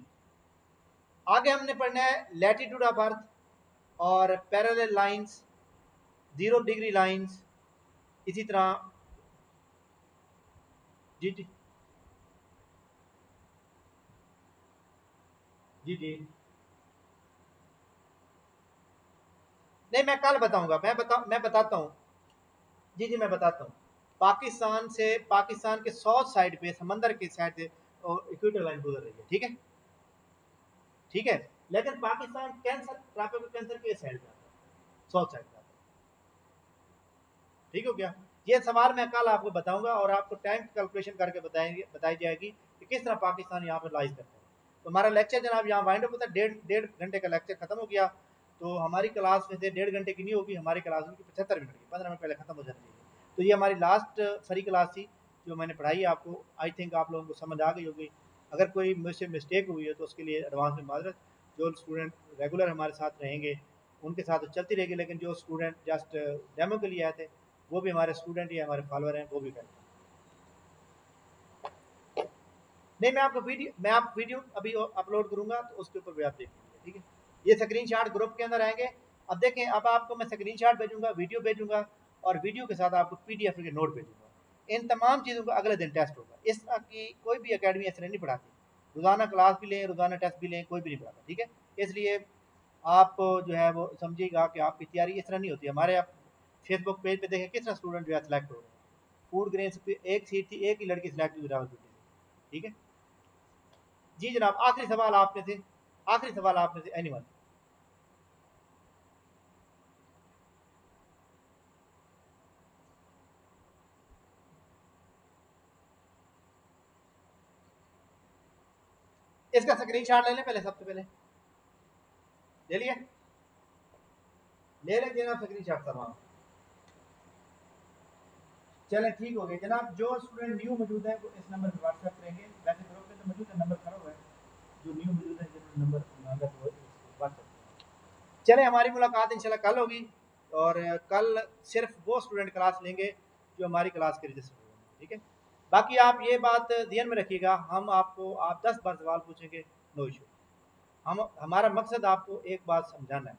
आगे हमने पढ़ना है लैटिट्यूड ऑफ अर्थ और पैरेलल लाइंस, 0 डिग्री लाइंस, इसी तरह। जी जी जी जी। नहीं मैं कल बताऊंगा, मैं बताता हूँ। जी जी मैं बताता हूँ। पाकिस्तान के साउथ साइड पे समंदर की साइड से इक्वेटर लाइन गुजर रही है, ठीक है, ठीक है। लेकिन पाकिस्तान कैंसर ट्रॉपिकल कैंसर के साइड पे आता है, साउथ साइड पे आता है, ठीक हो गया। ये सवाल मैं कल आपको बताऊंगा और आपको टाइम कैलकुलेशन करके बताई जाएगी कि किस तरह पाकिस्तान यहाँ पर लाइज करता है। तो हमारा लेक्चर जनाब यहाँ वाइंड अप होता है, डेढ़ घंटे का लेक्चर खत्म हो गया। तो हमारी क्लास में से 1.5 घंटे की नहीं होगी, हमारी क्लास होगी 75 मिनट की, 15 मिनट पहले खत्म हो जानी चाहिए। तो ये हमारी लास्ट फ्री क्लास थी जो मैंने पढ़ाई है आपको। आई थिंक आप लोगों को समझ आ गई होगी। अगर कोई मुझसे मिस्टेक हुई है तो उसके लिए एडवांस में माजरत। जो स्टूडेंट रेगुलर हमारे साथ रहेंगे उनके साथ तो चलती रहेगी, लेकिन जो स्टूडेंट जस्ट डेमो के लिए आए थे वो भी हमारे स्टूडेंट या हमारे फॉलोअर हैं, वो भी करें। नहीं मैं आप वीडियो अभी अपलोड करूंगा तो उसके ऊपर भी आप देख लीजिए, ठीक है। ये स्क्रीनशॉट ग्रुप के अंदर आएंगे। अब देखें, अब आपको मैं स्क्रीनशॉट भेजूंगा, वीडियो भेजूंगा और वीडियो के साथ आपको पीडीएफ के नोट भेजूंगा। इन तमाम चीज़ों का अगले दिन टेस्ट होगा। इस तरह की कोई भी अकेडमी इस तरह नहीं पढ़ाती, रोज़ाना क्लास भी लें, रोज़ाना टेस्ट भी लें, कोई भी नहीं पढ़ाता, ठीक है। इसलिए आप जो है वो समझिएगा कि आपकी तैयारी इस तरह नहीं होती। हमारे आप फेसबुक पेज पे देखें कितना स्टूडेंट जो है सिलेक्ट हो रहे हैं। फूड ग्रेन्स पे एक सीट थी, एक ही लड़की सिलेक्ट हुई रावलपिंडी से, ठीक है। जी जनाब, आखिरी सवाल आपने से, आखिरी सवाल आपने से एनीवन? इसका स्क्रीनशॉट ले लें पहले, सबसे पहले ले लिए, ले लें जनाब स्क्रीनशॉट तमाम। चलें ठीक हो गया जनाब। जो स्टूडेंट न्यू मौजूद है वो इस नंबर पर व्हाट्सएप करेंगे, वैसे ग्रुप में तो मौजूद है, नंबर खड़ा हुआ है। जो न्यू मौजूद है जिन्होंने नंबर मांगा तो व्हाट्सएप। चले हमारी मुलाकात इंशाल्लाह कल होगी, और कल सिर्फ वो स्टूडेंट क्लास लेंगे जो हमारी क्लास के रजिस्टर हुए, ठीक है। बाकी आप ये बात ध्यान में रखिएगा, हम आपको आप 10 बार सवाल पूछेंगे, नो इशू। हमारा मकसद आपको एक बात समझाना है।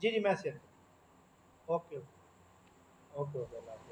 जी जी मैं सिर्फ ओके ओके ओके ओके।